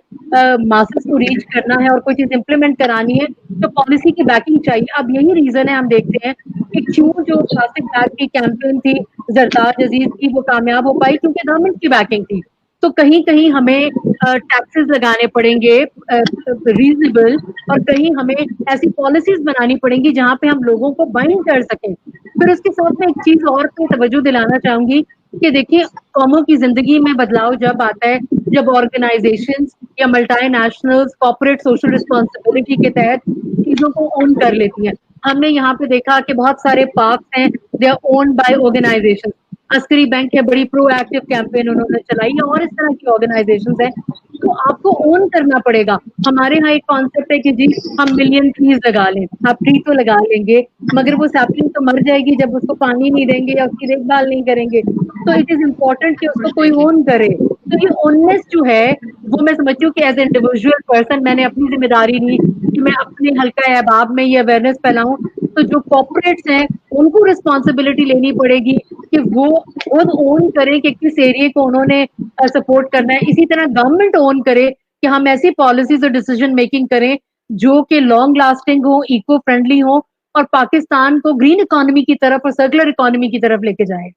मासेस को रीच करना है और कोई चीज इम्प्लीमेंट करानी है तो पॉलिसी की बैकिंग चाहिए। अब यही रीजन है, हम देखते हैं कि क्यों जो प्लास्टिक बैग की कैंपेन थी जरदार अजीज की, वो कामयाब हो पाई क्योंकि गवर्नमेंट की बैकिंग थी। तो कहीं कहीं हमें टैक्सेस लगाने पड़ेंगे रीजनेबल, और कहीं हमें ऐसी पॉलिसीज बनानी पड़ेंगी जहां पे हम लोगों को बाइंड कर सकें। फिर उसके साथ में एक चीज और पे तवज्जो दिलाना चाहूंगी कि देखिए कौमों की जिंदगी में बदलाव जब आता है, जब ऑर्गेनाइजेशंस या मल्टीनेशनल्स कॉर्पोरेट सोशल रिस्पॉन्सिबिलिटी के तहत चीजों को ओन कर लेती हैं। हमने यहाँ पे देखा कि बहुत सारे पार्क्स हैं, they are owned by organization. Askari Bank है, बड़ी प्रोएक्टिव कैंपेन उन्होंने चलाई है, और इस तरह की ऑर्गेनाइजेशंस हैं। तो आपको ओन करना पड़ेगा। हमारे यहाँ एक कॉन्सेप्ट है कि जी हम मिलियन ट्रीज लगा लें, आप ट्री तो लगा लेंगे मगर वो सैपलिंग तो मर जाएगी जब उसको पानी नहीं देंगे या उसकी देखभाल नहीं करेंगे। तो इट इज इम्पोर्टेंट कि उसको कोई ओन करे। तो ये ओननेस जो है वो मैं समझती हूँ कि एज इंडिविजुअल पर्सन मैंने अपनी जिम्मेदारी ली कि मैं अपने हल्का अहबाब में ये अवेयरनेस फैलाऊं। तो जो कॉर्पोरेट्स हैं उनको रिस्पॉन्सिबिलिटी लेनी पड़ेगी कि वो खुद ओन करें कि किस एरिया को उन्होंने सपोर्ट करना है। इसी तरह गवर्नमेंट ओन करे कि हम ऐसी पॉलिसीज और डिसीजन मेकिंग करें जो कि लॉन्ग लास्टिंग हो, इको फ्रेंडली हो और पाकिस्तान को ग्रीन इकोनॉमी की तरफ और सर्कुलर इकोनॉमी की तरफ लेके जाए।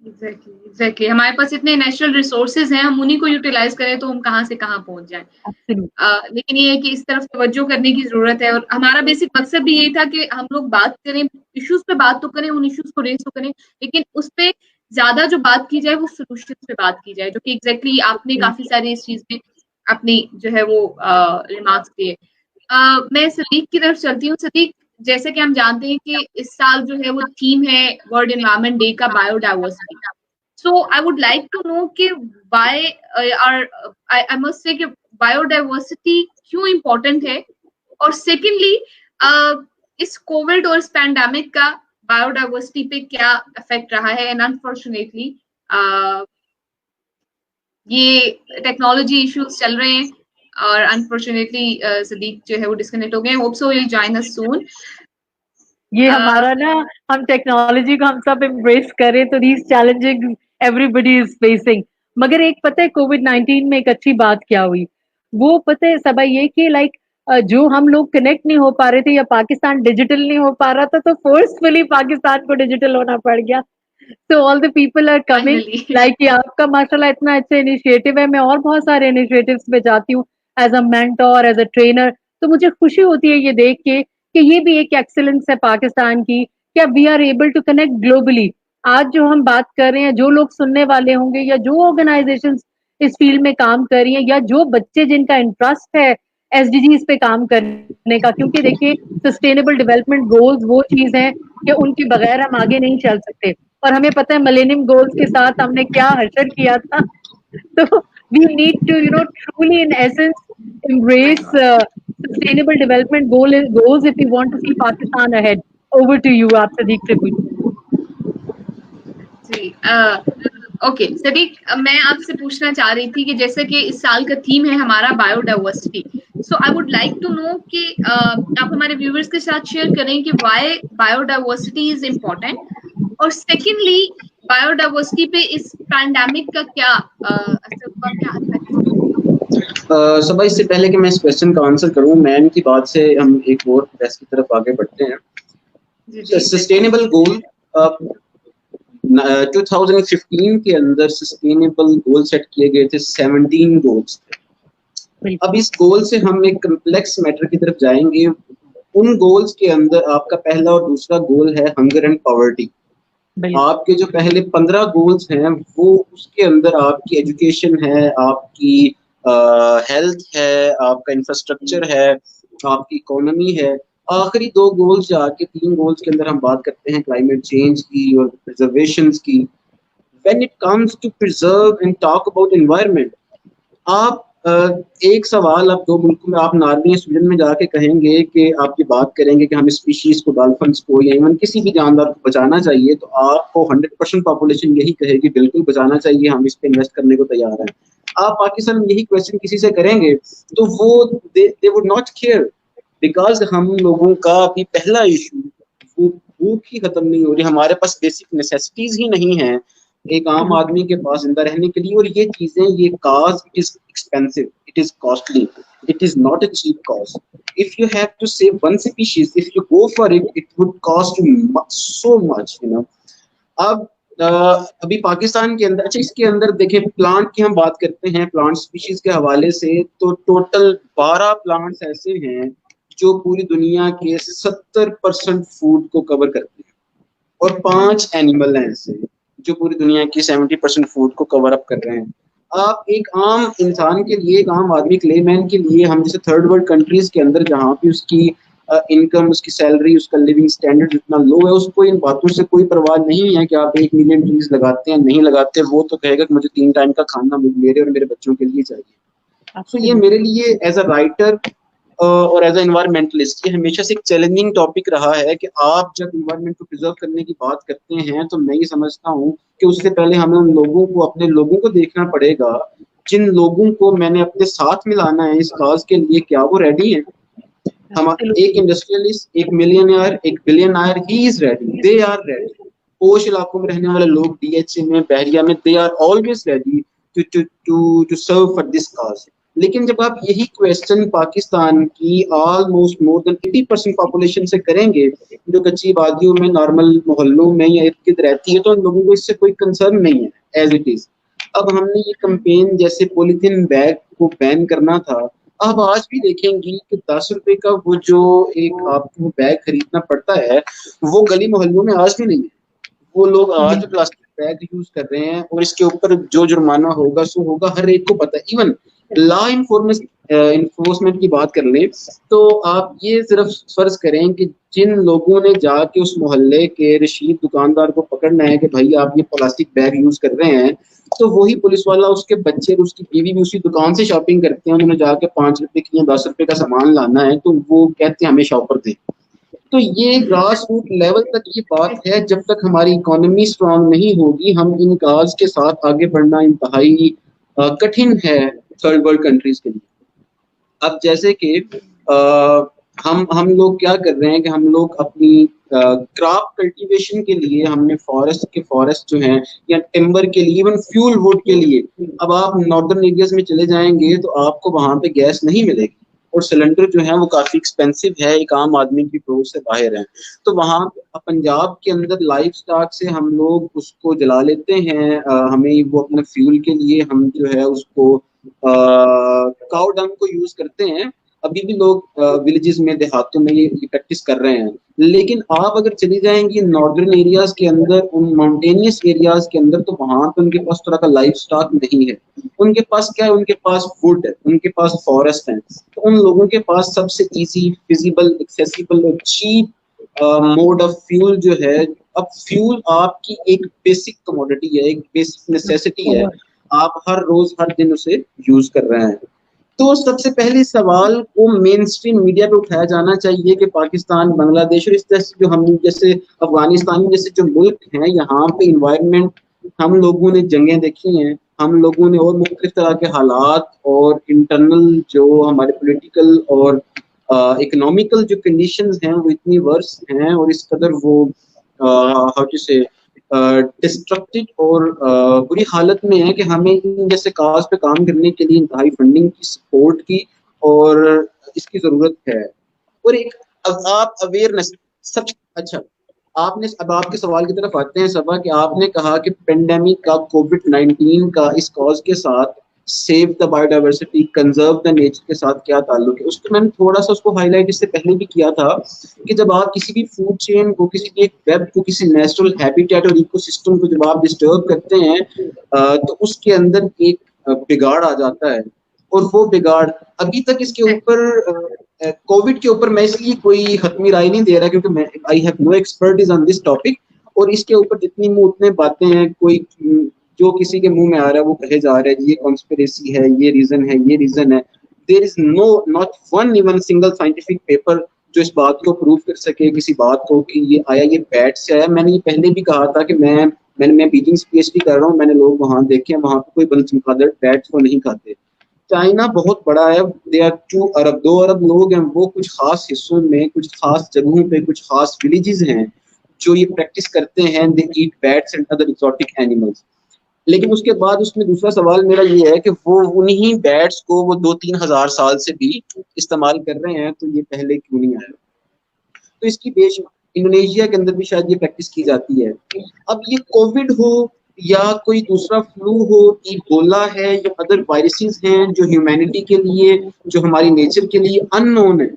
एग्जैक्टली, हमारे पास इतने नेचुरल रिसोर्सेज हैं, हम उन्हीं को यूटिलाइज करें तो हम कहाँ से कहाँ पहुंच जाएं। लेकिन ये है कि इस तरफ तवज्जो करने की जरूरत है, और हमारा बेसिक मकसद भी यही था कि हम लोग बात करें, इश्यूज पे बात तो करें, उन इश्यूज को रेज तो करें, लेकिन उस पे ज्यादा जो बात की जाए वो सोल्यूशन पे बात की जाए, जो कि एग्जैक्टली आपने काफी सारी इस चीज में अपनी जो है वो रिमार्क्स दिए। मैं सदीक की तरफ चलती हूँ। सदीक, जैसे कि हम जानते हैं कि इस साल जो है वो थीम है वर्ल्ड एनवायरनमेंट डे का, biodiversity. So I would like to know कि why I must say कि बायोडाइवर्सिटी क्यों इम्पोर्टेंट है, और सेकेंडली इस कोविड और इस पैंडेमिक का बायोडाइवर्सिटी पे क्या इफेक्ट रहा है, एंड अनफॉर्चुनेटली ये टेक्नोलॉजी इश्यूज चल रहे हैं और अनफॉर्चुनेटली सदीक जो है वो डिस्कनेक्ट हो गए. Hope so will join us soon. ये हमारा ना, हम टेक्नोलॉजी को हम सब एम्ब्रेस करें तो these challenges everybody is facing. मगर एक पता है कोविड-19 में एक अच्छी बात क्या हुई, वो पता है सबा ये कि लाइक जो हम लोग कनेक्ट नहीं हो पा रहे थे या पाकिस्तान डिजिटल नहीं हो पा रहा था, तो फोर्सफुली पाकिस्तान को डिजिटल होना पड़ गया. So all the people are coming. Finally. Like ये आपका माशाल्लाह इतना अच्छा इनिशिएटिव है. मैं और बहुत सारे इनिशिएटिव्स पे जाती हूँ as a mentor, as a trainer. तो मुझे खुशी होती है ये देख के कि ये भी एक एक्सीलेंस है पाकिस्तान की, क्या we are able to connect globally. आज जो हम बात कर रहे हैं, जो लोग सुनने वाले होंगे या जो ऑर्गेनाइजेशंस इस फील्ड में काम कर रही हैं या जो बच्चे जिनका इंटरेस्ट है एसडीजीज पे काम करने का, क्योंकि देखिए सस्टेनेबल डेवलपमेंट गोल्स वो चीज है कि उनके बगैर हम आगे नहीं चल सकते. और हमें पता है मिलेनियम गोल्स के साथ हमने क्या हशर किया था. तो we need to truly in essence embrace sustainable development goals if we want to see Pakistan ahead. Over to you, आप सदीक ट्रिब्यूट. जी. ओके सदीक, मैं आपसे पूछना चाह रही थी कि जैसे कि इस साल का थीम है हमारा biodiversity. So I would like to know कि आप हमारे व्यूअर्स के साथ शेयर करें कि व्हाई बायोडाइवर्सिटी इज इम्पोर्टेंट, और सेकेंडली बायोडाइवर्सिटी पे इस पैंडेमिक का क्या असर हुआ, क्या असर. सबा इससे पहले कि मैं इस क्वेश्चन का आंसर करूं, मैम की बात से हम एक और प्रेस की तरफ आगे बढ़ते हैं. सस्टेनेबल गोल 2015 के अंदर सस्टेनेबल गोल सेट किए गए थे. 17 गोल्स थे. अब इस गोल से हम एक कम्प्लेक्स मैटर की तरफ जाएंगे. उन गोल्स के अंदर आपका पहला और दूसरा गोल है हंगर एंड पॉवर्टी. आपके जो पहले 15 गोल्स हैं वो उसके अंदर आपकी एजुकेशन है, आपकी हेल्थ है, आपका इंफ्रास्ट्रक्चर है, आपकी इकोनॉमी है. आखिरी 2 गोल्स जाके 3 गोल्स के अंदर हम बात करते हैं क्लाइमेट चेंज की और प्रिजर्वेशंस की. When it comes to preserve and talk about environment, आप एक सवाल आप 2 मुल्कों में, आप नार्वे या स्वीडन में जाके कहेंगे कि आप ये बात करेंगे कि हम स्पीशीज को, डॉल्फिन्स को या इवन किसी भी जानवर को बचाना चाहिए, तो आपको 100% पॉपुलेशन यही कहेगी बिल्कुल बचाना चाहिए, हम इस पे इन्वेस्ट करने को तैयार हैं. आप पाकिस्तान में यही क्वेश्चन किसी से करेंगे तो वो they would not care, because हम लोगों का अभी पहला इशू वो भूख ही खत्म नहीं हो रही. हमारे पास बेसिक नेसेसिटीज ही नहीं है एक आम आदमी के पास जिंदा रहने के लिए. और ये चीजें, ये cause, it is expensive, it is costly, it is not a cheap cause. If you have to save one species, if you go for it, it would cost you so much, you know. अब अभी पाकिस्तान के अंदर, अच्छा इसके अंदर देखें, plant की हम बात करते हैं, प्लांट स्पीशीज के हवाले से, तो टोटल 12 प्लांट्स ऐसे हैं जो पूरी दुनिया के 70% फूड को कवर करते हैं, और 5 एनिमल हैं ऐसे जो पूरी दुनिया की 70% फूड को कवर अप कर रहे हैं. आप एक आम इंसान के लिए, एक आम आदमी, क्लेमैन के लिए, हम जैसे थर्ड वर्ल्ड कंट्रीज के अंदर जहाँ पे उसकी इनकम, उसकी सैलरी, उसका लिविंग स्टैंडर्ड इतना लो है, उसको इन बातों से कोई परवाह नहीं है कि आप 1 मिलियन ट्रीज लगाते हैं नहीं लगाते. वो तो कहेगा कि मुझे 3 टाइम का खाना मेरे और मेरे बच्चों के लिए चाहिए. तो ये मेरे लिए एज अ राइटर और एज अ एनवायरमेंटलिस्ट ये हमेशा से एक चैलेंजिंग टॉपिक रहा है कि आप जब एनवायरमेंट को प्रिजर्व करने की बात करते हैं तो मैं ये समझता हूँ कि उससे पहले हमें उन लोगों को, अपने लोगों को देखना पड़ेगा जिन लोगों को मैंने अपने साथ मिलाना है इस काज के लिए. क्या वो रेडी है? हम एक इंडस्ट्रियलिस्ट, एक मिलियनियर, एक billionaire, he is ready, they are ready. Posh इलाकों में रहने वाले लोग, डीएचए में, बहरिया में, they are always ready to serve for this cause. लेकिन जब आप यही क्वेश्चन पाकिस्तान की ऑलमोस्ट मोर देन 80% पॉपुलेशन से करेंगे जो कच्ची वादियों में, नॉर्मल मोहल्लों में या इर्द गिर्द रहती है, तो उन लोगों को इससे कोई कंसर्न नहीं है एज इट इज. अब हमने ये कैंपेन जैसे पॉलीथीन बैग को बैन करना था, अब आज भी देखेंगी कि 10 रुपए का वो जो एक आपको बैग खरीदना पड़ता है वो गली मोहल्लों में आज भी नहीं है. वो लोग आज प्लास्टिक बैग यूज कर रहे हैं और इसके ऊपर जो जुर्माना होगा सो होगा, हर एक को पता है. इवन लॉ इन्फोर्समेंट की बात कर लें तो आप ये सिर्फ फर्ज करें कि जिन लोगों ने जाके उस मोहल्ले के रशीद दुकानदार को पकड़ना है कि भाई आप ये प्लास्टिक बैग यूज कर रहे हैं, तो वही पुलिस वाला, उसके बच्चे, उसकी बीवी भी उसी दुकान से शॉपिंग करते हैं. उन्होंने जाके 5 रुपए की या 10 रुपए का सामान लाना है तो वो कहते हैं हमें शॉपर दें. तो ये ग्रास रूट लेवल तक ये बात है. जब तक हमारी इकोनॉमी स्ट्रांग नहीं होगी, हम इन काज के साथ आगे बढ़ना इंतहाई कठिन है थर्ड वर्ल्ड कंट्रीज के लिए। अब जैसे कि हम लोग क्या कर रहे हैं कि हम लोग अपनी क्रॉप कल्टीवेशन के लिए हमने फॉरेस्ट जो हैं या टिम्बर के लिए, इवन फ्यूल वुड के लिए, अब आप नॉर्दर्न एरियाज में चले जाएंगे तो आपको वहां पे गैस नहीं मिलेगी और सिलेंडर जो है वो काफी एक्सपेंसिव है, एक आम आदमी की पहुंच से बाहर है। तो वहाँ पंजाब के अंदर लाइफ स्टॉक से हम लोग उसको जला लेते हैं, हमें वो अपने फ्यूल के लिए हम जो है उसको काउ डंग को यूज करते हैं। अभी भी लोग विलेजेस में, देहातों में ये प्रैक्टिस कर रहे हैं। लेकिन आप अगर चली जाएंगी नॉर्दर्न एरियाज के अंदर, उन माउंटेनियस एरियाज के अंदर, तो वहां पे उनके पास तरह का लाइफ स्टॉक नहीं है। उनके पास क्या है, उनके पास वुड है, उनके पास फॉरेस्ट है। तो उन लोगों के पास सबसे इजी, फिजिबल, एक्सेसिबल और चीप मोड ऑफ फ्यूल जो है, अब फ्यूल आपकी एक बेसिक कमोडिटी है, एक बेसिक नेसेसिटी है, आप हर रोज हर दिन उसे यूज कर रहे हैं। तो सबसे पहले सवाल को मेन स्ट्रीम मीडिया पे उठाया जाना चाहिए कि पाकिस्तान, बांग्लादेश और इस तरह से जो हम जैसे अफगानिस्तान जैसे जो मुल्क हैं, यहाँ पे इन्वायरमेंट, हम लोगों ने जंगें देखी हैं, हम लोगों ने और मुख्तलिफ तरह के हालात और इंटरनल जो हमारे पॉलिटिकल और इकोनॉमिकल जो कंडीशंस हैं वो इतनी वर्स हैं और इस कदर वो हाउ टू से डिस्ट्रक्टेड और बुरी हालत में है कि हमें इन जैसे काज पे काम करने के लिए इंतहाई फंडिंग की, सपोर्ट की और इसकी ज़रूरत है। और एक अब आप अवेयरनेस सब अच्छा, आपने अब आपके सवाल की तरफ आते हैं सबा कि आपने कहा कि पेंडेमिक का, कोविड-19 का इस कॉज के साथ save the biodiversity, conserve the nature के साथ क्या ताल्लुक है। उसको मैंने थोड़ा सा उसको हाईलाइट इससे पहले भी किया था कि जब आप किसी भी फूड चेन को, किसी भी एक वेब को, किसी नेचुरल हैबिटेट और इकोसिस्टम को जब आप डिस्टर्ब करते हैं तो उसके अंदर एक बिगाड़ आ जाता है। और वो बिगाड़ अभी तक इसके ऊपर कोविड के ऊपर मैं इसलिए कोई हतमी राय नहीं दे रहा क्योंकि मैं I have no expertise on this topic, और इसके ऊपर जितनी मुंह उतने बातें हैं, कोई जो किसी के मुंह में आ रहा है वो कहे जा रहा है ये कॉन्स्पिरेसी है, ये रीजन है, ये रीजन है। There is not one even single scientific paper जो इस बात को प्रूव कर सके, किसी बात को कि ये आया, ये बैट से आया। मैंने ये पहले भी कहा था कि मैं बीजिंग से पीएचडी कर रहा हूँ, मैंने लोग वहां देखे हैं, वहां पे कोई बनचमकादड़ बैट्स को नहीं खाते। चाइना बहुत बड़ा है, दे आर 2 अरब लोग हैं, वो कुछ खास हिस्सों में, कुछ खास जगहों पे, कुछ खास विलेजेस हैं जो ये प्रैक्टिस करते हैं, they eat bats and other exotic animals. लेकिन उसके बाद उसमें दूसरा सवाल मेरा ये है कि वो उन्हीं बैट्स को वो 2-3 हज़ार साल से भी इस्तेमाल कर रहे हैं, तो ये पहले क्यों नहीं आया। तो इसकी बेश इंडोनेशिया के अंदर भी शायद ये प्रैक्टिस की जाती है। अब ये कोविड हो या कोई दूसरा फ्लू हो, इबोला है या अदर वायरसेस हैं जो ह्यूमैनिटी के लिए, जो हमारी नेचर के लिए अननोन है,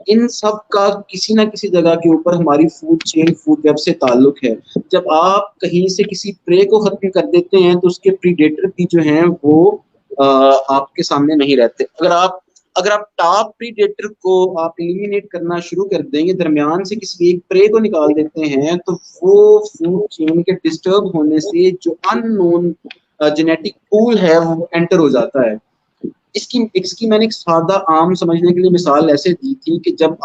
इन सब का किसी ना किसी जगह के ऊपर हमारी फूड चेन, फूड वेब से ताल्लुक है। जब आप कहीं से किसी प्रे को खत्म कर देते हैं तो उसके प्रीडेटर भी जो हैं वो आपके सामने नहीं रहते। अगर आप टॉप प्रीडेटर को आप एलिमिनेट करना शुरू कर देंगे, दरमियान से किसी एक प्रे को निकाल देते हैं, तो वो फूड चेन के डिस्टर्ब होने से जो अननोन जेनेटिक पूल है वो एंटर हो जाता है। इसकी मैंने एक सादा आम समझने के लिए मिसाल ऐसे दी थी कि जब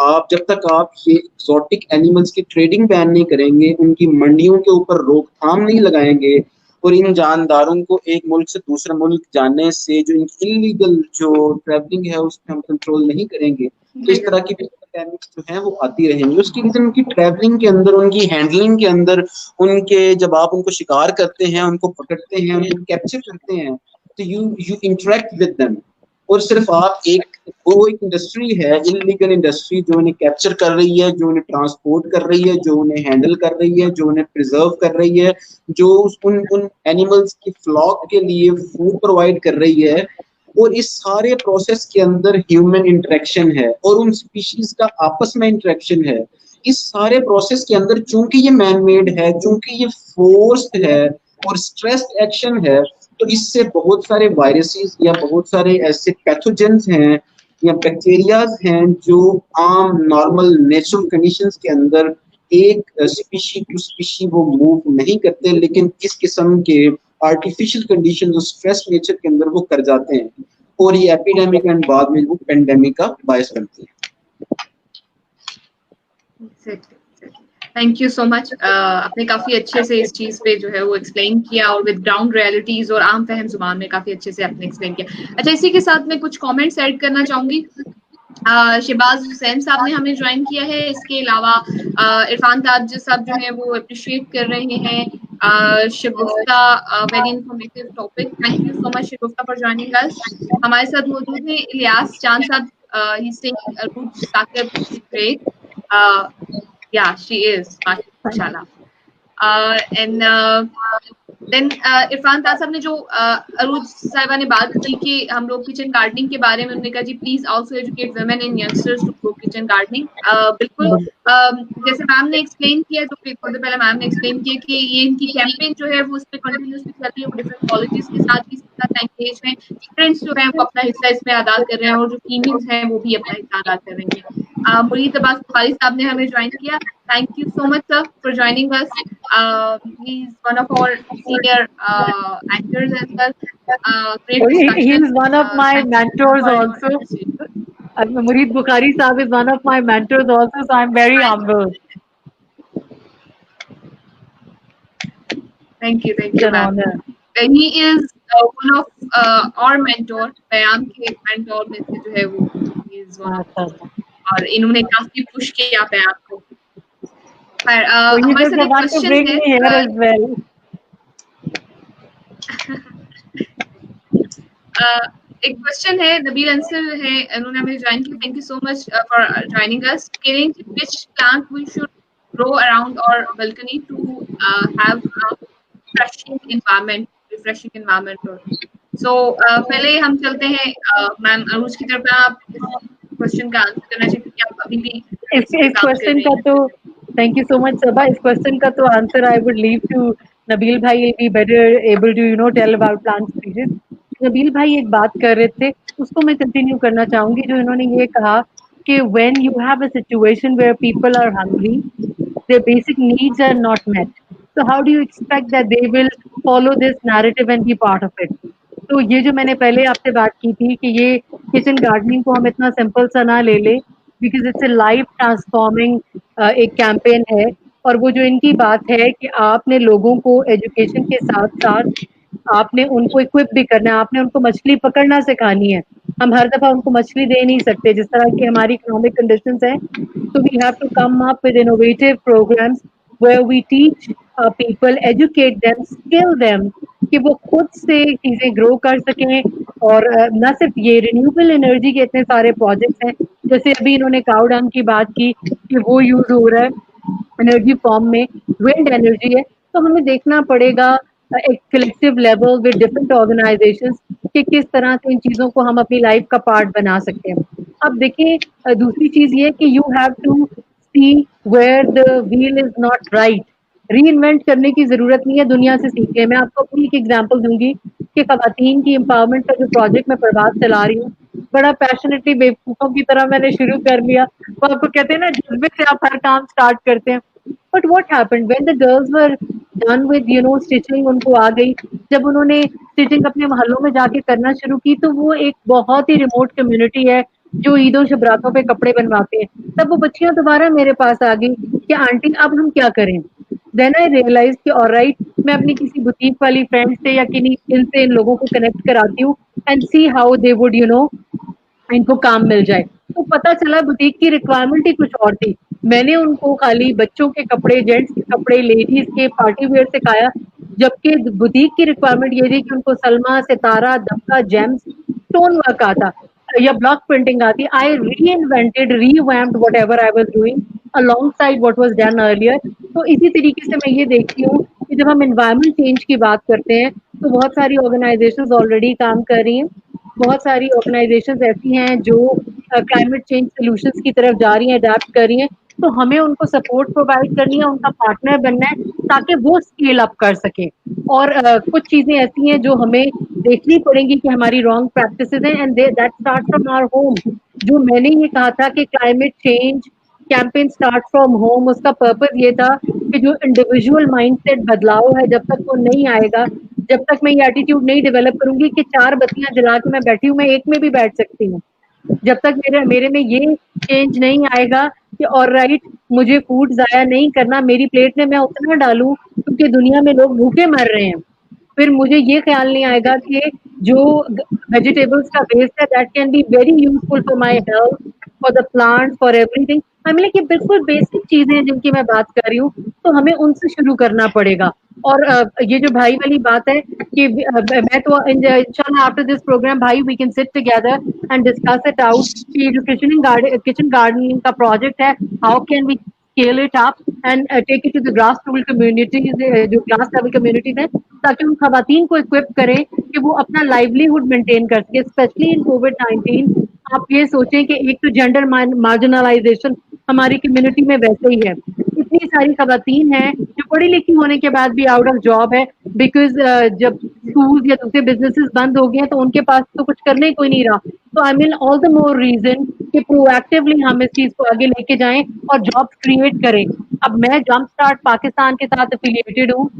तक आप ये एक्सोटिक एनिमल्स की ट्रेडिंग बैन नहीं करेंगे, उनकी मंडियों के ऊपर रोकथाम नहीं लगाएंगे और इन जानदारों को एक मुल्क से दूसरे मुल्क जाने से जो इलीगल जो ट्रैवलिंग है उस पर हम कंट्रोल नहीं करेंगे, तो इस तरह की पैंडेमिक्स जो है वो आती रहेंगी। उसकी रीजन उनकी ट्रैवलिंग के अंदर, उनकी हैंडलिंग के अंदर, उनके जब आप उनको शिकार करते हैं, उनको पकड़ते हैं, उनको कैप्चर करते हैं, तो यू इंटरेक्ट विद देम। और सिर्फ आप वो एक इंडस्ट्री है, इलीगल इंडस्ट्री, जो उन्हें कैप्चर कर रही है, जो उन्हें ट्रांसपोर्ट कर रही है, जो उन्हें हैंडल कर रही है, जो उन्हें प्रिजर्व कर रही है, जो उन एनिमल्स की फ्लॉक के लिए फूड प्रोवाइड कर रही है। और इस सारे प्रोसेस के अंदर ह्यूमन इंटरेक्शन है और उन स्पीशीज का आपस में इंटरेक्शन है। इस सारे प्रोसेस के अंदर चूंकि ये मैन मेड है, चूंकि ये फोर्स्ड है और स्ट्रेस्ड एक्शन है, तो इससे बहुत सारे वायरसेस या बहुत सारे ऐसे पैथोजेंस हैं या बैक्टीरियाज हैं जो आम नॉर्मल नेचुरल कंडीशंस के अंदर एक स्पीशी टू स्पीशी वो मूव नहीं करते, लेकिन इस किस्म के आर्टिफिशियल कंडीशंस और स्ट्रेस नेचर के अंदर वो कर जाते हैं और ये एपिडेमिक एंड बाद में वो पेंडेमिक का बायस बनती है। Thank you so much. आपने काफी अच्छे से इस चीज पे जो है वो एक्सप्लेन किया और विद ग्राउंड रियलिटीज और आम फहम जुबान में काफी अच्छे से आपने एक्सप्लेन किया। अच्छा, इसी के साथ मैं कुछ कमेंट्स ऐड करना चाहूंगी। शहबाज हुसैन साहब ने हमें ज्वाइन किया है। इसके अलावा इरफान ताज साहब जो है वो अप्रिशिएट कर रहे हैं। Shagufta, very informative topic, thank you so much Shagufta for joining us. हमारे साथ मौजूद है Ilyas Chand sahab, he saying Arooj Saqib is great. Yeah, she is, mashallah. And then Irfan Taj sahab ने जो अरूज साहिबा ने बात की कि हम लोग किचन गार्डनिंग के बारे में, उन्होंने कहा जी please also educate women and youngsters to grow kitchen gardening. बिल्कुल, जैसे मैम ने एक्सप्लेन किया, जो कि थोड़ी देर पहले मैम ने एक्सप्लेन किया कि ये इनकी कैंपेन जो है वो उस पर कंटिन्यूसली चल रही है, वो डिफरेंट कॉलेजेस के साथ भी इसके साथ एंगेज हैं, स्टूडेंट्स जो हैं वो अपना हिस्सा इसमें अदा कर रहे हैं और जो फीमेल्स हैं वो भी अपना हिस्सा अदा कर रही हैं। मुरीद अब्बास बुखारी साहब ने हमें ज्वाइन किया। Thank you so much sir for joining us. He is one of our senior actors as well. Great He discussion. is one of my Thank you mentors for your also. appreciation. Murid Bukhari Saab is one of my mentors also, so I'm very humbled. Thank you, It's an ma'am. honor. He is one of our mentor, बयान के mentor में से जो है वो he is one of, और इन्होंने काफी push किया बयान को। पर So हमारे he साथ was एक the one to question bring me here है। as well. एक क्वेश्चन है, नबील अंसर है, उन्होंने हमें ज्वाइन किया। Thank you so much for joining us. Which plant we should grow around our balcony to have a refreshing environment or so पहले हम चलते हैं मैम अरूज की तरफ। आप इस क्वेश्चन का आंसर करना चाहिए क्योंकि आप अभी भी इस पे इस काम कर क्वेश्चन रही का हैं। तो thank you so much Saba. इस क्वेश्चन का तो answer I would leave to Nabeel भाई, will be better able to tell about plant species. Nabeel भाई एक बात कर रहे थे, उसको मैं कंटिन्यू करना चाहूंगी, जो इन्होंने ये कहा कि when you have a situation where people are hungry, their basic needs are not met, so how do you expect that they will follow this narrative and be part of it? तो ये जो मैंने पहले आपसे बात की थी कि ये किचन गार्डनिंग को हम इतना सिंपल सा ना ले लें, because it's a life transforming एक कैंपेन है। और वो जो इनकी बात है कि आपने लोगों को एजुकेशन के साथ साथ आपने उनको इक्विप भी करना है, आपने उनको मछली पकड़ना सिखानी है। हम हर दफा उनको मछली दे नहीं सकते, जिस तरह की हमारी इकोनॉमिक कंडीशंस हैं। So we have to come up with innovative programs where we teach people, educate them, skill them कि वो खुद से चीजें ग्रो कर सकें। और न सिर्फ ये रिन्यूएबल एनर्जी के इतने सारे प्रोजेक्ट्स हैं, जैसे अभी इन्होंने काउ डंग की बात की कि वो यूज हो रहा है एनर्जी फॉर्म में, विंड एनर्जी है। तो हमें देखना पड़ेगा एक collective level with different organisations कि किस तरह से इन चीजों को हम अपनी लाइफ का पार्ट बना सकते हैं। अब देखिए दूसरी चीज ये कि you have to see where the wheel is not right. Reinvent करने की जरूरत नहीं है, दुनिया से सीखे। मैं आपको अपनी एक एग्जांपल दूंगी कि खवातीन की एम्पावरमेंट का जो प्रोजेक्ट मैं प्रभात चला रही हूँ, बड़ा पैशनेटली बेवकूफों की तरह मैंने शुरू कर लिया। वो आपको कहते हैं ना, जज्बे से आप हर काम स्टार्ट करते हैं। But what happened when the girls were done with stitching, उनको आ गई। जब उन्होंने स्टिचिंग अपने मोहल्लों में जाके करना शुरू की, तो वो एक बहुत ही रिमोट कम्युनिटी है जो ईदों शबरातों पे कपड़े बनवाते हैं। तब वो बच्चियां दोबारा मेरे पास आ गई कि आंटी अब हम क्या करें। देन आई रियलाइज कि ऑलराइट, मैं अपनी किसी बुटीक वाली फ्रेंड से या किन्हीं इनसे इन लोगों को कनेक्ट कराती हूँ and see how they would इनको काम मिल जाए। तो पता चला बुटीक की रिक्वायरमेंट ही कुछ और थी। मैंने उनको खाली बच्चों के कपड़े, जेंट्स के कपड़े, लेडीज के पार्टी वेयर सिखाया, जबकि बुटीक की रिक्वायरमेंट ये थी कि उनको सलमा, सितारा, दबका, जेम्स, स्टोन वर्क आता या ब्लॉक प्रिंटिंग आती। I reinvented, revamped whatever I was doing alongside what was done earlier. तो इसी तरीके से मैं ये देखती हूँ कि जब हम एनवायरमेंट चेंज की बात करते हैं, तो बहुत सारी ऑर्गेनाइजेशंस ऑलरेडी काम कर रही हैं। बहुत सारी ऑर्गेनाइजेशंस ऐसी हैं जो क्लाइमेट चेंज सॉल्यूशंस की तरफ जा रही हैं, अडैप्ट कर रही हैं। तो हमें उनको सपोर्ट प्रोवाइड करनी है, उनका पार्टनर बनना है, ताकि वो स्केल अप कर सके। और कुछ चीजें ऐसी हैं जो हमें देखनी पड़ेंगी कि हमारी रॉन्ग प्रैक्टिसेस हैं, and that start from our home. जो मैंने ये कहा था कि climate change campaign start from home, उसका पर्पस ये था कि जो इंडिविजुअल माइंडसेट बदलाव है, जब तक वो नहीं आएगा, जब तक मैं ये एटीट्यूड नहीं डेवलप करूंगी कि 4 बत्तियां जला के मैं बैठी हूँ, मैं एक में भी बैठ सकती हूँ, जब तक मेरे मेरे में ये चेंज नहीं आएगा کہ اور राइट मुझे फूड ज़ाया नहीं करना, मेरी प्लेट में मैं उतना डालूँ क्योंकि दुनिया में लोग भूखे मर रहे हैं। फिर मुझे ये ख्याल नहीं आएगा कि जो वेजिटेबल्स का वेस्ट है that can be very useful for my health, for the plants, for everything. हमें ये बिल्कुल बेसिक चीजें हैं जिनकी मैं बात कर रही हूँ, तो हमें उनसे शुरू करना पड़ेगा। और ये जो भाई वाली बात है कि मैं तो इंशाल्लाह आफ्टर दिस प्रोग्राम भाई we can sit together and discuss it out कि जो किचन गार्डनिंग का प्रोजेक्ट है, how can we scale it up and take it to the grassroots communities, जो ग्रास लेवल कम्युनिटीज हैं, ताकि उन खवातीन को इक्विप करें कि वो अपना लाइवलीहुड मेंटेन कर सके, स्पेशली इन कोविड-19। आप ये सोचें कि एक तो जेंडर मार्जिनलाइजेशन हमारी कम्युनिटी में वैसे ही है, इतनी सारी खवातीन हैं जो पढ़ी लिखी होने के बाद भी आउट ऑफ जॉब है, बिकॉज जब स्कूल या दूसरे बिजनेसेस बंद हो गए हैं तो उनके पास तो कुछ करने को ही नहीं रहा। तो I mean all the more reason कि प्रोएक्टिवली हम इस चीज को आगे लेके जाएं और जॉब्स क्रिएट करें। अब मैं जंप स्टार्ट पाकिस्तान के साथ एफिलिएटेड हूँ,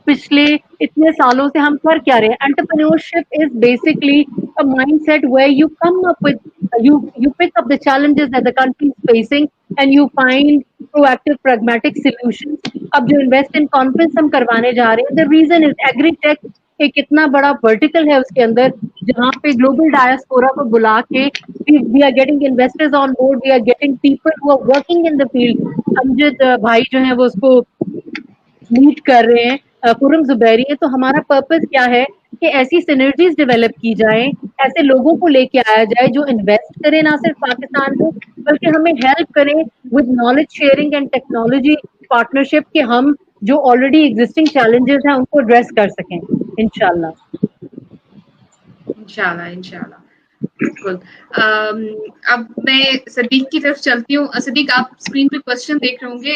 पिछले इतने सालों से हम कर क्या रहे हैं? Entrepreneurship is basically a mindset where you come up with you pick up the challenges that the country is facing and you find proactive pragmatic solutions। अब जो इन्वेस्ट इन कॉन्फ्रेंस हम करवाने जा रहे हैं, द रीजन इज एग्रीटेक एक इतना बड़ा वर्टिकल है उसके अंदर, जहाँ पे ग्लोबल डायस्पोरा को बुला के we are getting investors on board, we are getting people who are working in the field. Amjad भाई जो है वो उसको लीड कर रहे हैं, खुरम जुबैरी है। तो हमारा पर्पस क्या है कि ऐसी सिनर्जीज डेवलप की जाए, ऐसे लोगों को लेके आया जाए जो इन्वेस्ट करें ना सिर्फ पाकिस्तान में, बल्कि हमें हेल्प करें with knowledge sharing and technology partnership कि हम जो ऑलरेडी एग्जिस्टिंग चैलेंजेस हैं उनको एड्रेस कर सकें इंशाल्लाह। इंशाल्लाह इंशाल्लाह बिल्कुल। अब मैं सदीक की तरफ चलती हूँ। सदीक, आप स्क्रीन पे क्वेश्चन देख रहे होंगे।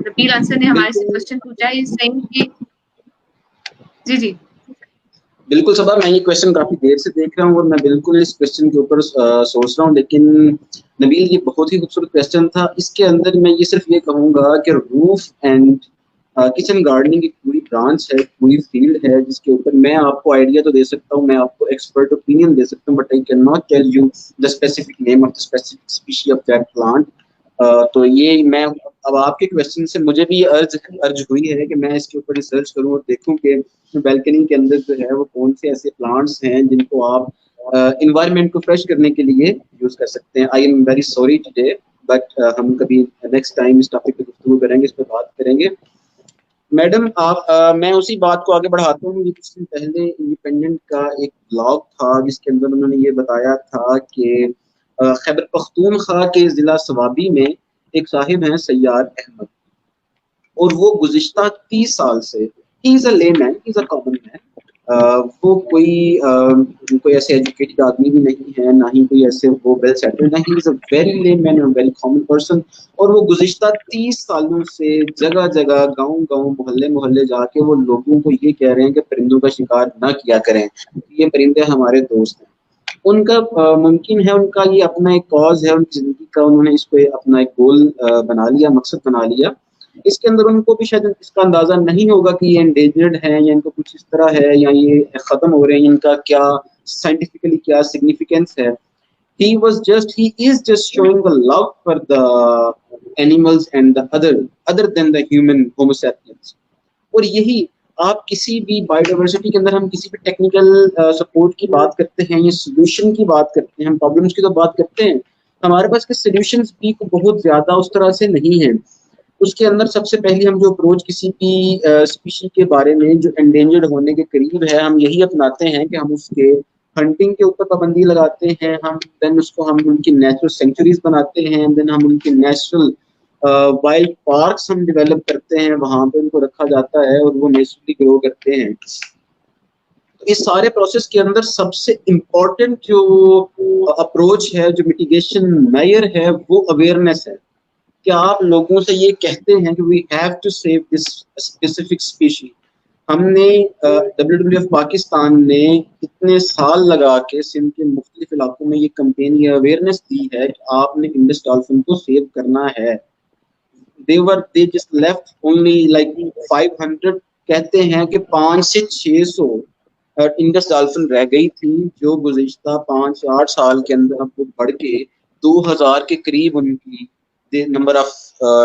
नबील अंसर ने हमारे से क्वेश्चन पूछा है, saying कि जी जी बिल्कुल सबा, मैं ये क्वेश्चन काफी देर से देख रहा हूँ और मैं बिल्कुल इस क्वेश्चन के ऊपर सोच रहा हूँ, लेकिन नबील ये बहुत ही खूबसूरत क्वेश्चन था। इसके अंदर मैं ये सिर्फ ये कहूँगा कि रूफ एंड किचन गार्डनिंग एक पूरी ब्रांच है, पूरी फील्ड है जिसके ऊपर मैं आपको आइडिया तो दे सकता हूँ, मैं आपको एक्सपर्ट ओपिनियन दे सकता हूँ, but I can not tell you the specific name of the specific species of that plant. तो ये मैं अब आपके क्वेश्चन से मुझे भी अर्ज हुई है कि मैं इसके ऊपर रिसर्च करूं और देखूं कि बैल्कनी के अंदर जो है वो कौन से ऐसे प्लांट्स हैं जिनको आप इन्वायरमेंट को फ्रेश करने के लिए यूज कर सकते हैं। I am very sorry today, but हम कभी नेक्स्ट टाइम इस टॉपिक पे गुफ्तगू करेंगे, इस पर बात करेंगे। मैडम आप मैं उसी बात को आगे बढ़ाता हूँ। ये कुछ दिन पहले इंडिपेंडेंट का एक ब्लॉग था जिसके अंदर उन्होंने ये बताया था कि खैबर पख्तूनख्वा के जिला सवाबी में एक साहिब हैं सैयार अहमद, और वो गुज़िश्ता 30 साल से, he is a layman, he is a common man, वो कोई ऐसे एजुकेटेड आदमी भी नहीं है, ना ही कोई ऐसे वो वेल सेटल्ड है, he is a very layman और वेरी कॉमन पर्सन। और वो गुज़िश्ता 30 सालों से जगह जगह, गांव-गांव, मोहल्ले जाके वो लोगों को ये कह रहे हैं कि परिंदों का शिकार ना किया करें, ये परिंदे हमारे दोस्त हैं। उनका मुमकिन है, उनका ये अपना एक कॉज है उनकी ज़िंदगी का, उन्होंने इसको अपना एक गोल बना लिया, मकसद बना लिया। इसके अंदर उनको भी शायद इसका अंदाज़ा नहीं होगा कि ये एंडेंजर्ड हैं या इनको कुछ इस तरह है या ये ख़त्म हो रहे हैं, इनका क्या साइंटिफिकली क्या सिग्निफिकेंस है। he is just showing the love for the animals and the other than the human homo sapiens। और यही आप किसी भी बायोडाइवर्सिटी के अंदर हम किसी भी टेक्निकल सपोर्ट की बात करते हैं या सोल्यूशन की बात करते हैं, हम प्रॉब्लम्स की तो बात करते हैं, हमारे पास के सोल्यूशंस भी बहुत ज़्यादा उस तरह से नहीं है। उसके अंदर सबसे पहले हम जो अप्रोच किसी भी स्पीशी के बारे में जो एंडेंजर्ड होने के करीब है, हम यही अपनाते हैं कि हम उसके हंटिंग के ऊपर पाबंदी लगाते हैं, हम देन उसको हम उनकी नेचुरल सेंचुरीज बनाते हैं, देन हम उनकी नेचुरल वाइल्ड पार्क्स हम डेवलप करते हैं, वहाँ पे उनको रखा जाता है और वो नेचुरली ग्रो करते हैं। तो इस सारे प्रोसेस के अंदर सबसे इम्पोर्टेंट जो अप्रोच है, जो मिटिगेशन मेजर है, वो अवेयरनेस है कि आप लोगों से ये कहते हैं कि we have to save this specific species. हमने WWF पाकिस्तान ने इतने साल लगा के सिंध के मुख्तलिफ इलाकों में ये कैंपेन, ये अवेयरनेस दी है कि आपने इंडस डॉल्फिन को सेव करना है। they just left only like 500, कहते हैं कि 500 से 600 इंडस डॉल्फिन रह गई थी जो गुज़िश्ता 5 या 8 साल के अंदर अब वो बढ़ के 2000 के करीब उनकी नंबर ऑफ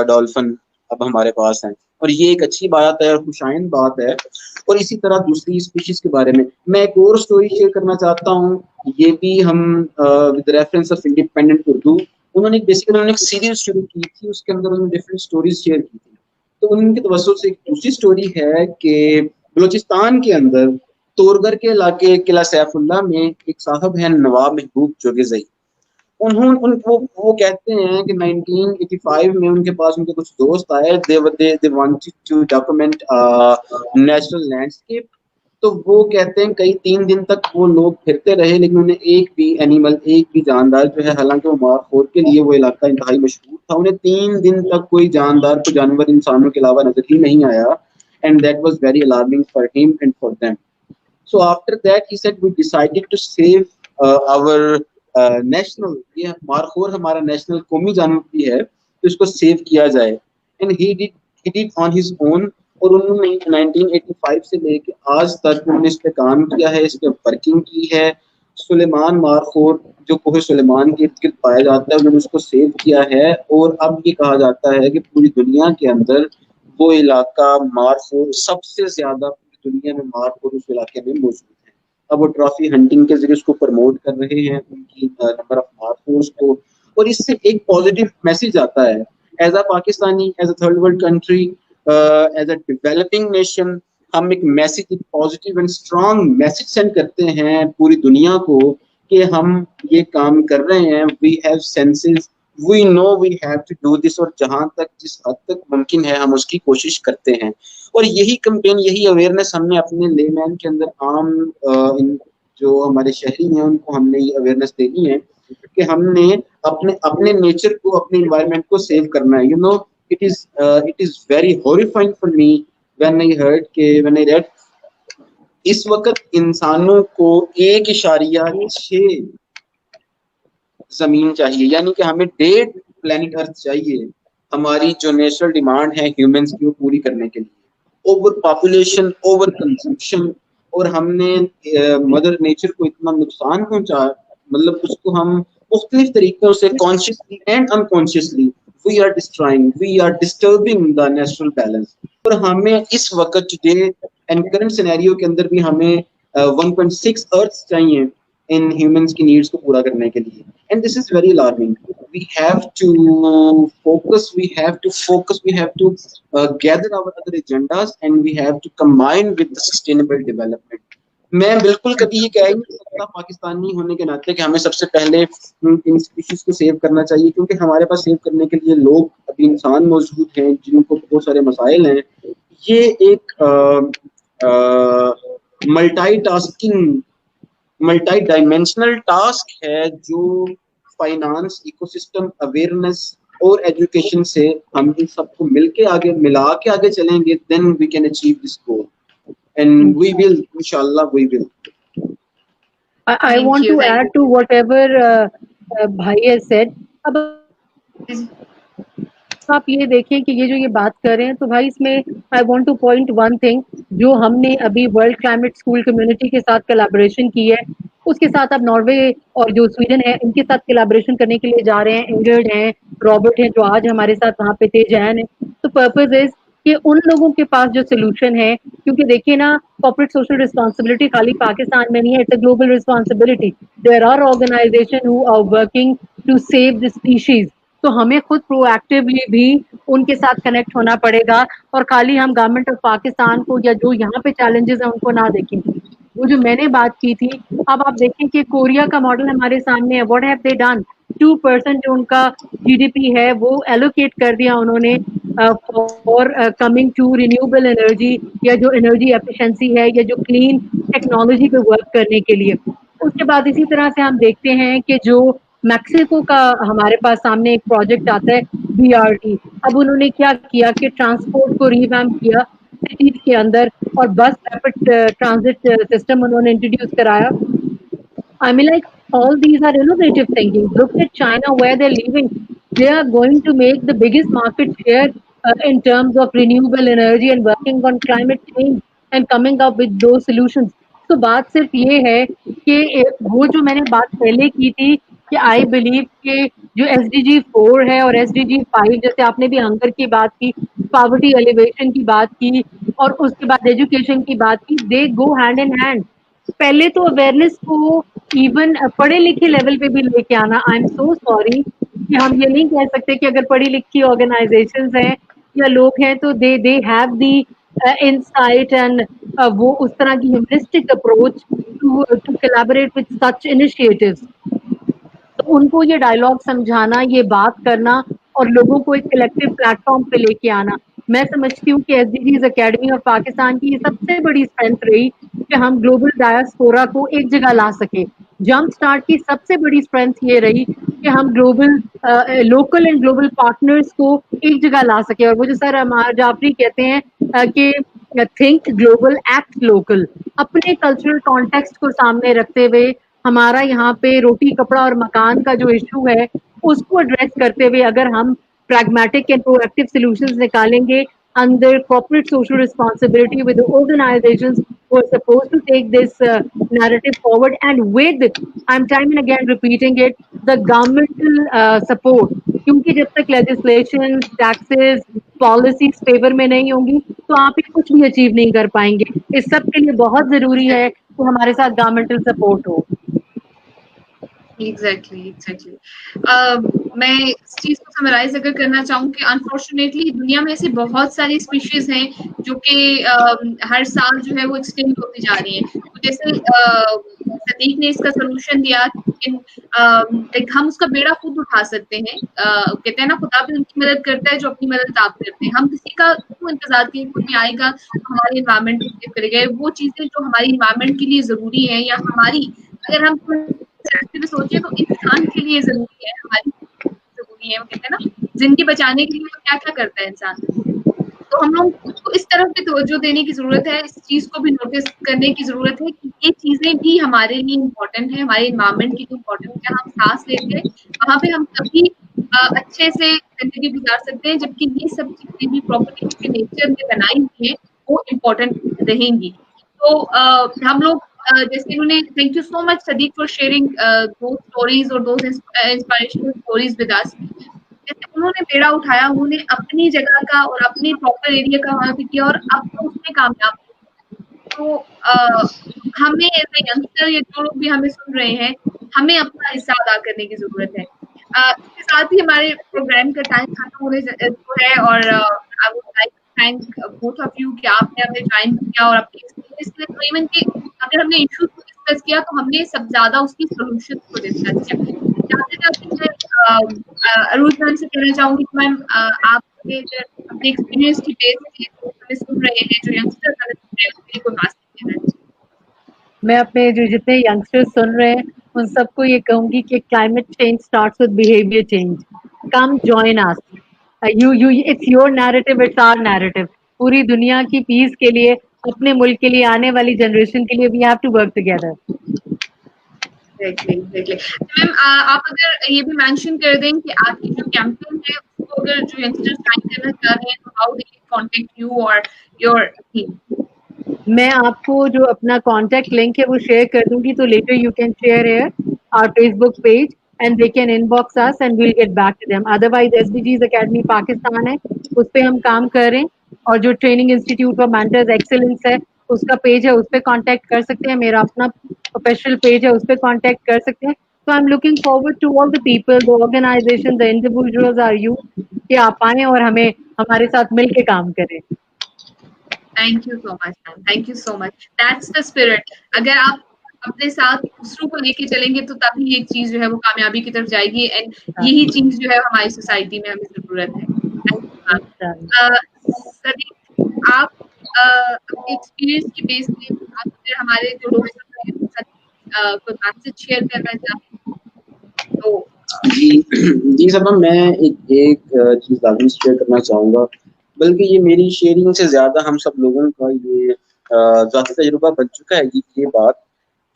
डॉल्फिन अब हमारे पास हैं, और ये एक अच्छी बात है और खुशाइंद बात है। और इसी तरह दूसरी स्पीशीज के बारे में मैं एक और स्टोरी शेयर करना चाहता हूँ, ये भी हम with reference of independent Urdu, उन्होंने एक सीरीज शुरू की थी, उसके अंदर उन्होंने डिफरेंट स्टोरीज शेयर की थी। तो उनके तवज्जो से एक दूसरी स्टोरी है कि बलूचिस्तान के अंदर तोरगर के इलाके किला सैफुल्ला में एक साहब हैं नवाब महबूब जोगेज़ई। उन्होंने वो कहते हैं कि 1985 में उनके पास उनके कुछ दोस्त आए, they wanted to document natural landscape. तो वो कहते हैं कई 3 दिन तक वो लोग फिरते रहे, लेकिन उन्हें एक भी एनिमल, एक भी जानदार जो है, हालांकि वो मारखोर के लिए वो इलाका इंतहाई मशहूर था, उन्हें 3 दिन तक कोई जानदार, कोई जानवर इंसानों के अलावा नजर ही नहीं आया। And that was very alarming for him and for them. So after that he said we decided to save our national, ये मारखोर हमारा नेशनल कौमी जानवर भी है, तो इसको सेव किया जाए। And he did on his own। और उन्होंने 1985 से लेके आज तक उन्होंने इस पे काम किया है, इस पे वर्किंग की है। सुलेमान मारखोर जो कोह सुलेमान के इर्द गिर्द पाया जाता है, उन्होंने उसको सेव किया है। और अब ये कहा जाता है कि पूरी दुनिया के अंदर वो इलाका मारखोर सबसे ज्यादा दुनिया में मारखोर उस इलाके में मौजूद है। अब वो ट्रॉफी हंटिंग के जरिए उसको प्रमोट कर रहे हैं, उनकी नंबर ऑफ मारखोर्स को। और इससे एक पॉजिटिव मैसेज आता है as a Pakistani, as a third world country, as a developing nation, हम एक मैसेज, एक positive and strong message send करते हैं पूरी दुनिया को कि हम ये काम कर रहे हैं। We have senses, we know we have to do this. और जहां तक, जिस हद तक मुमकिन है, हम उसकी कोशिश करते हैं। और यही कैंपेन, यही अवेयरनेस हमने अपने लेमैन के अंदर आम जो हमारे शहरी हैं उनको हमने ये अवेयरनेस देनी है कि हमने अपने अपने नेचर को, अपने इन्वायरमेंट को सेव करना है। You know it is very horrifying for me when I read इस वक्त इंसानों को 1.6 जमीन चाहिए, यानी कि हमें 1.5 प्लेनेट अर्थ चाहिए हमारी जो नेचुरल डिमांड है ह्यूमंस की वो पूरी करने के लिए। ओवर पॉपुलेशन, ओवर कंजम्पशन, और हमने मदर नेचर को इतना नुकसान पहुंचा, मतलब उसको हम मुख्तलिफ तरीकों से consciously and unconsciously we are destroying, we are disturbing the natural balance. और हमें इस वक्त टुडे एंड करंट सिनेरियो के अंदर भी हमें 1.6 अर्थ चाहिए इन ह्यूमंस की नीड्स को पूरा करने के लिए। And this is very alarming. we have to focus, we have to gather our other agendas and we have to combine with the sustainable development। मैं बिल्कुल कभी ये कह ही नहीं सकता पाकिस्तानी होने के नाते कि हमें सबसे पहले इन स्पीशीज को सेव करना चाहिए, क्योंकि हमारे पास सेव करने के लिए लोग, अभी इंसान मौजूद हैं जिनको बहुत सारे मसाइल हैं। ये एक मल्टी डायमेंशनल टास्क है जो फाइनेंस, इकोसिस्टम, अवेयरनेस और एजुकेशन से हम इन सबको मिला के आगे चलेंगे, then we can achieve this goal and we will, इंशाल्लाह we will. I want to add to whatever भाई has said। अब आप ये देखें कि ये बात कर रहे हैं, तो भाई इसमें आई want two point one thing, जो हमने अभी वर्ल्ड क्लाइमेट स्कूल कम्युनिटी के साथ कोलैबोरेशन की है, उसके साथ अब नॉर्वे और जो स्वीडन है इनके साथ कोलैबोरेशन करने के लिए जा रहे हैं। इंगर्ड हैं, रॉबर्ट हैं जो आज हमारे साथ वहाँ पे थे, जैन है। तो पर्पज इज कि उन लोगों के पास जो सोल्यूशन है, क्योंकि देखिए ना, कॉर्पोरेट सोशल रिस्पॉन्सिबिलिटी खाली पाकिस्तान में नहीं है, it's a global responsibility. There are organization who are working to save the species. तो हमें खुद प्रोएक्टिवली भी उनके साथ कनेक्ट होना पड़ेगा, और खाली हम गवर्नमेंट ऑफ पाकिस्तान को या जो यहाँ पे चैलेंजेस हैं उनको ना देखें। वो जो मैंने बात की थी, अब आप देखें कि कोरिया का मॉडल हमारे सामने है। What have they done? 2% जो उनका जीडीपी है वो एलोकेट कर दिया उन्होंने for coming to renewable energy, या जो एनर्जी एफिशिएंसी है, या जो क्लीन टेक्नोलॉजी पे वर्क करने के लिए। उसके बाद इसी तरह से हम देखते हैं कि जो मैक्सिको का हमारे पास सामने एक प्रोजेक्ट आता है BRT। अब उन्होंने क्या किया कि ट्रांसपोर्ट को रिवैम्प किया सिटीज के अंदर, और बस रैपिड ट्रांजिट सिस्टम उन्होंने इंट्रोड्यूस कराया। I mean, like, all these are innovative thinking. Look at China, where they're leaving. They are going to make the biggest market share in terms of renewable energy and working on climate change and coming up with those solutions. तो बात सिर्फ ये है कि वो जो मैंने बात पहले की थी, कि आई बिलीव कि जो SDG 4 है और SDG 5, जैसे आपने भी हंगर की बात की, पॉवर्टी एलिवेशन की बात की और उसके बाद एजुकेशन की बात की, दे गो हैंड इन हैंड. पहले तो अवेयरनेस को इवन पढ़े लिखे लेवल पे भी लेके आना. आई एम सो सॉरी कि हम ये नहीं कह सकते कि अगर पढ़ी लिखी ऑर्गेनाइजेशंस हैं या लोग हैं तो they have the insight and वो उस तरह की humanistic approach to collaborate with such initiatives. तो उनको ये डायलॉग समझाना, ये बात करना और लोगों को एक कलेक्टिव प्लेटफॉर्म पे लेके आना. मैं समझती हूँ कि SDGs अकेडमी ऑफ पाकिस्तान की ये सबसे बड़ी स्ट्रेंथ रही कि हम ग्लोबल डायस्पोरा को एक जगह ला सके. जंप स्टार्ट की सबसे बड़ी स्ट्रेंथ ये रही कि हम global local and global partners को एक जगह ला सके. और वो जो सर अमार जाफरी कहते हैं कि थिंक ग्लोबल एक्ट लोकल, अपने कल्चरल कॉन्टेक्स्ट को सामने रखते हुए हमारा यहाँ पे रोटी कपड़ा और मकान का जो इशू है उसको एड्रेस करते हुए अगर हम pragmatic and proactive solutions निकालेंगे under corporate social responsibility with the organizations who are supposed to take this narrative forward, and with, I'm time and again repeating it, the governmental support. क्योंकि जब तक legislation, taxes, policies favor में नहीं होंगी तो आप ये कुछ भी अचीव नहीं कर पाएंगे. इस सब के लिए बहुत जरूरी है कि हमारे साथ governmental support हो. एग्जैक्टली. मैं इस चीज को समराइज अगर करना चाहूँ कि अनफॉर्चुनेटली दुनिया में ऐसी बहुत सारी स्पीशीज हैं जो कि हर साल जो है वो एक्सटिंक्ट होती जा रही हैं. तो जैसे सदीक ने इसका सोल्यूशन दिया, लेकिन हम उसका बेड़ा खुद उठा सकते हैं. कहते हैं ना, खुदा भी उनकी मदद करता है जो अपनी मदद आप करते हैं. हम किसी का क्यों इंतजार किए, कोई आएगा तो हमारे इन्वायरमेंट को सेव करेगा. वो चीजें जो हमारी इन्वायरमेंट के लिए जरूरी है, या हमारी, अगर हम सोचे तो इंसान के लिए जरूरी है, हमारी जरूरी है. वो कहते हैं ना, जिंदगी बचाने के लिए क्या क्या करता है इंसान. तो हम लोग को इस तरफ भी तवज्जो देने की जरूरत है, इस चीज को भी नोटिस करने की जरूरत है कि ये चीजें भी हमारे लिए इम्पोर्टेंट है, हमारे इन्वायरमेंट के लिए इम्पोर्टेंट है. हम सांस लेते हैं वहां पे हम तभी अच्छे से जिंदगी गुजार सकते हैं, जबकि ये सब चीजें भी प्रॉपर्टी के नेचर में बनाई हुई है वो इम्पोर्टेंट रहेंगी. तो हम लोग जैसे इन्होंने, thank you so much Sadiq for sharing दो स्टोरीज और दो इंस्पिरेशनल स्टोरीज विद अस. जैसे उन्होंने बेड़ा उठाया, उन्होंने अपनी जगह का और अपने प्रॉपर एरिया का वहां पे किया और अब तो उसमें कामयाब. तो हमें एज ए यंगस्टर या जो लोग भी हमें सुन रहे हैं, हमें अपना हिस्सा अदा करने की जरूरत है. इसके साथ ही हमारे प्रोग्राम का टाइम खत्म होने को है और आई would like thank both of you कि आपने हमें ज्वाइन किया और अपनी एक्सपीरियंस के लिए. इवन कि अगर हमने इश्यूज को डिस्कस किया तो हमने सब ज्यादा उसकी सोल्यूशन को डिस्कस किया. जाते जाते मैं अरूज मैम से कहना चाहूंगी कि मैम आपके अपने एक्सपीरियंस की बेस पे हमें सुन रहे हैं, जो यंगस्टर हमें सुन रहे हैं, उसके लिए कोई मैसेज देना चाहिए. मैं अपने जो जितने यंगस्टर्स सुन रहे हैं उन सबको ये कहूंगी कि climate change starts with behaviour change. Come join us. You it's your narrative, it's our narrative. पूरी दुनिया की पीस के लिए, अपने मुल्क के लिए, आने वाली जनरेशन के लिए we have to work together. Exactly. Ma'am आप अगर ये भी मेंशन कर दें कि आपकी जो कैंपेन है उसको अगर जो यंगस्टर्स ज्वाइन करना चाह रहे हैं तो how they can contact you और योर टीम. मैं आपको जो अपना कॉन्टेक्ट लिंक है वो शेयर कर दूंगी, तो later you can share here our Facebook page and they can inbox us and we will get back to them. Otherwise SDGs academy Pakistan है, उस पे हम काम कर रहे हैं. और जो training institute for mentors excellence है उसका पेज है, उस पे कांटेक्ट कर सकते हैं. मेरा अपना प्रोफेशनल पेज है, उस पे कांटेक्ट कर सकते हैं. So I'm looking forward to all the people, the organization, the individuals are you कि आप आए और हमें हमारे साथ मिल के काम करें. Thank you so much ma'am, thank you so much. That's the spirit. अगर आप अपने साथ दूसरों को लेके चलेंगे तो तभी एक चीज जो है वो कामयाबी की तरफ जाएगी. एंड यही चीज जो है हमारी सोसाइटी में हमें जरूरत है. सदीक, आप अपने एक्सपीरियंस की बेस पे आप अगर हमारे जो लोग कोई मैसेज शेयर करना चाहें तो. जी सबा, मैं एक चीज लाजमी शेयर करना चाहूँगा, बल्कि ये मेरी शेयरिंग से ज़्यादा हम सब लोगों का ये ज़ाती तजुर्बा बन चुका है. ये बात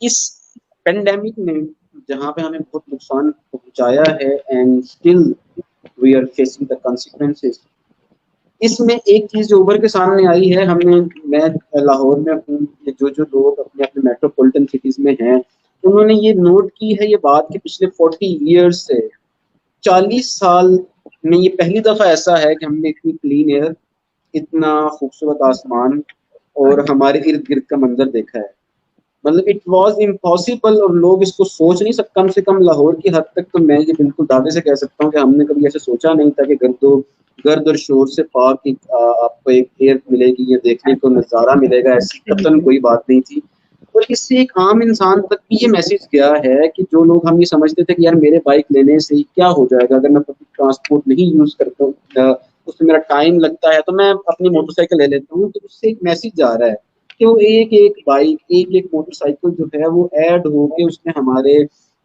इस पेंडेमिक ने जहाँ पे हमें बहुत नुकसान पहुँचाया है and still we are facing the consequences. इसमें एक चीज़ जो उभर के सामने आई है, मैं लाहौर में हूँ, जो लोग अपने मेट्रोपॉलिटन सिटीज़ में हैं انہوں نے یہ نوٹ کی ہے یہ بات کہ پچھلے 40 ایئرس سے 40 سال میں یہ پہلی دفعہ ایسا ہے کہ ہم نے اتنی کلین ایئر، اتنا خوبصورت آسمان اور ہمارے ارد گرد کا منظر دیکھا ہے. مطلب اٹ واز امپاسبل، اور لوگ اس کو سوچ نہیں سکتے. کم سے کم لاہور کی حد تک تو میں یہ بالکل دعوے سے کہہ سکتا ہوں کہ ہم نے کبھی ایسے سوچا نہیں تھا کہ گرد اور شور سے پاک آپ کو ایک ایئر ملے گی یا دیکھنے کو نظارہ ملے گا، ایسی قطعاً کوئی بات نہیں تھی. اور اس سے ایک عام انسان تک بھی یہ میسج گیا ہے کہ جو لوگ ہم یہ سمجھتے تھے کہ یار میرے بائک لینے سے کیا ہو جائے گا اگر میں پبلک ٹرانسپورٹ نہیں یوز کرتا ہوں، اس میں میرا ٹائم لگتا ہے، تو میں اپنی موٹر سائیکل لے لیتا ہوں. تو اس سے ایک میسج جا رہا ہے کہ وہ ایک بائک، ایک موٹر سائیکل جو ہے وہ ایڈ ہو کے اس نے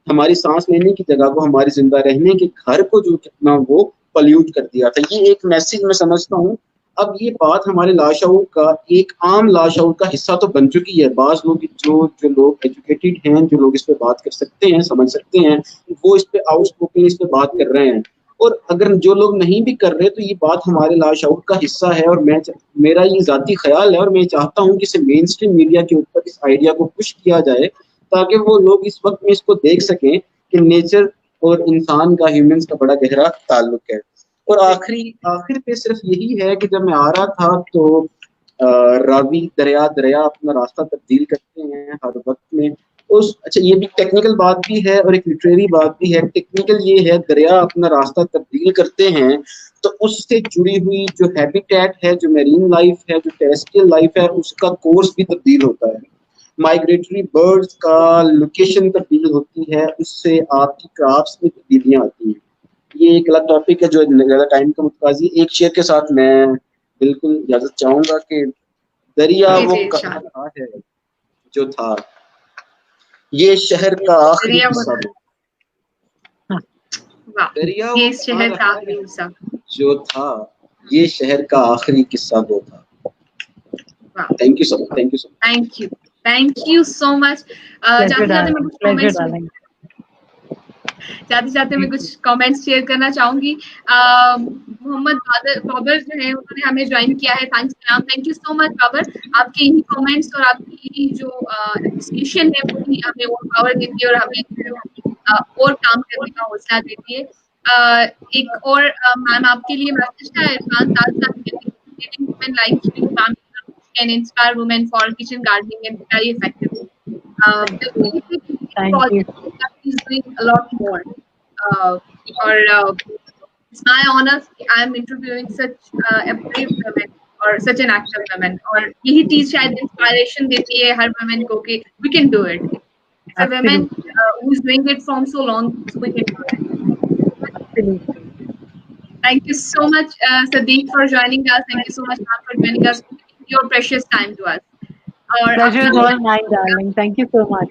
ہماری سانس لینے کی جگہ کو، ہماری زندہ رہنے کے گھر کو جو کتنا وہ پلیوٹ کر دیا تھا. یہ ایک میسج میں سمجھتا ہوں. اب یہ بات ہمارے لاشعور کا ایک عام لاشعور کا حصہ تو بن چکی ہے. بعض لوگ جو لوگ ایجوکیٹڈ ہیں، جو لوگ اس پہ بات کر سکتے ہیں، سمجھ سکتے ہیں، وہ اس پہ آؤٹ اسپوکن اس پہ بات کر رہے ہیں. اور اگر جو لوگ نہیں بھی کر رہے تو یہ بات ہمارے لاشعور کا حصہ ہے. اور میرا یہ ذاتی خیال ہے اور میں چاہتا ہوں کہ اسے مین اسٹریم میڈیا کے اوپر اس آئیڈیا کو پش کیا جائے تاکہ وہ لوگ اس وقت میں اس کو دیکھ سکیں کہ نیچر اور انسان کا، ہیومنس کا بڑا گہرا تعلق ہے. اور آخر پہ صرف یہی ہے کہ جب میں آ رہا تھا تو راوی دریا اپنا راستہ تبدیل کرتے ہیں ہر وقت میں. اچھا یہ بھی ٹیکنیکل بات بھی ہے اور ایک لٹریری بات بھی ہے. ٹیکنیکل یہ ہے دریا اپنا راستہ تبدیل کرتے ہیں تو اس سے جڑی ہوئی جو ہیبیٹیٹ ہے، جو میرین لائف ہے، جو ٹیریسٹریل لائف ہے، اس کا کورس بھی تبدیل ہوتا ہے. مائگریٹری برڈز کا لوکیشن تبدیل ہوتی ہے، اس سے آپ کی کرافٹس میں تبدیلیاں آتی ہیں. یہ ایک الگ ٹاپک ہے جو زیادہ ٹائم کا متقاضی. ایک شعر کے ساتھ میں بالکل اجازت چاہوں گا کہ دریا وہ کہاں ہے جو تھا، یہ شہر کا آخری قصہ. دریا وہ شہر کا آخری قصہ جو تھا، یہ شہر کا آخری قصہ وہ تھا. Thank you so much. Thank you so much. جاتے میں کچھ کامنٹس شیئر کرنا چاہوں گی. محمد بابر جو ہے انہوں نے ہمیں جوائن کیا ہے. تھینک یو سو مچ بابر. آپ کے یہی کامنٹس اور آپ کی یہی جو اپریسیشن ہے وہی ہمیں اور پاور دیتی ہے اور ہمیں اور کام کرنے کا حوصلہ دیتی ہے. ایک اور میم آپ کے لیے میسج ہے. Irfan women like you can inspire women for kitchen gardening and very effectively. Thank you. He's doing a lot more. It's my honor I am interviewing such a brave woman or such an active woman. اور یہی چیز شاید inspiration دیتی ہے ہر women کو کہ we can do it. It's a woman who is doing it from so long, so we can do it. Absolutely. Thank you so much, Sadiq, for joining us. Thank you so much, ma'am, for joining us, your precious time to us. Pleasure is all mine, darling. Thank you so much.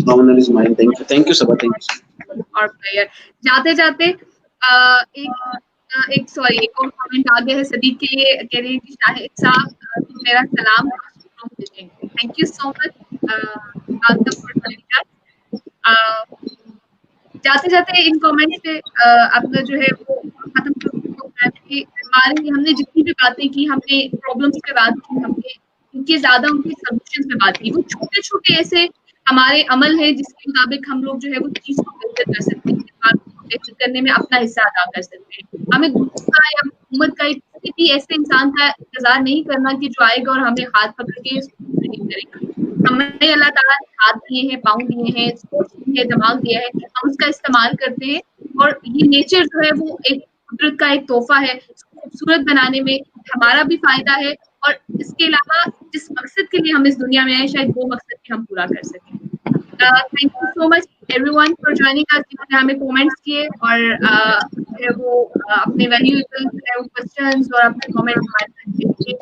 Honor is mine. Thank you so much. اور جاتے جاتے ایک اور comment آ گیا ہے صدیق کے لیے. کہہ رہے ہیں کہ شاہد صاحب میرا سلام. Thank you so much. جاتے جاتے ان کامنٹس پہ اپنا جو ہے وہ ختم کروں. ہم نے جتنی بھی باتیں کی، ہم نے پرابلمس پہ بات کی، ہم نے ان کے زیادہ ان کے سولوشن پہ بات کی. وہ چھوٹے چھوٹے ایسے ہمارے عمل ہے جس کے مطابق ہم لوگ جو ہے وہ چیز کو بہتر کر سکتے ہیں، بہتر کرنے میں اپنا حصہ ادا کر سکتے ہیں. ہمیں دوسرا یا حکومت کا کسی بھی ایسے انسان کا انتظار نہیں کرنا کہ جو آئے گا اور ہمیں ہاتھ پکڑ کے کرے گا. ہمیں اللہ تعالیٰ نے ہاتھ دیے ہیں، پاؤں دیے ہیں، سوچ دی ہے، دماغ دیا ہے، ہم اس کا استعمال کرتے ہیں. اور یہ نیچر جو ہے وہ ایک قدرت کا ایک تحفہ ہے. اس کو خوبصورت بنانے میں ہمارا بھی فائدہ ہے، اور اس کے علاوہ جس مقصد کے لیے ہم اس دنیا میں آئے شاید وہ مقصد بھی ہم پورا کر سکیں. Thank you so much everyone for joining us. جنہوں نے ہمیں کومنٹس کیے اور وہ اپنے ویلیویبل کوسچنز اور اپنے کامنٹ ہمارے ساتھ کیے.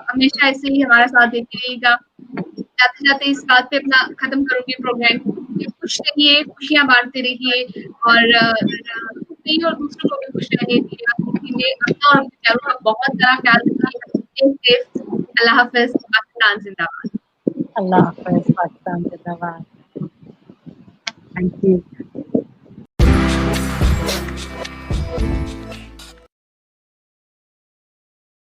ہمیشہ ایسے ہی ہمارا ساتھ دیتے رہیے گا. جاتے جاتے اس بات پہ اپنا ختم کروں گی پروگرام. خوش رہیے، خوشیاں بانٹتے رہیے اور دوسروں کو بھی خوش رہنے دیجیے. اپنا اور اپنے پیاروں کا بہت سارا خیال رکھیے. اللہ حافظ. پاکستان زندہ باد. اللہ حافظ. پاکستان زندہ باد. Thank you.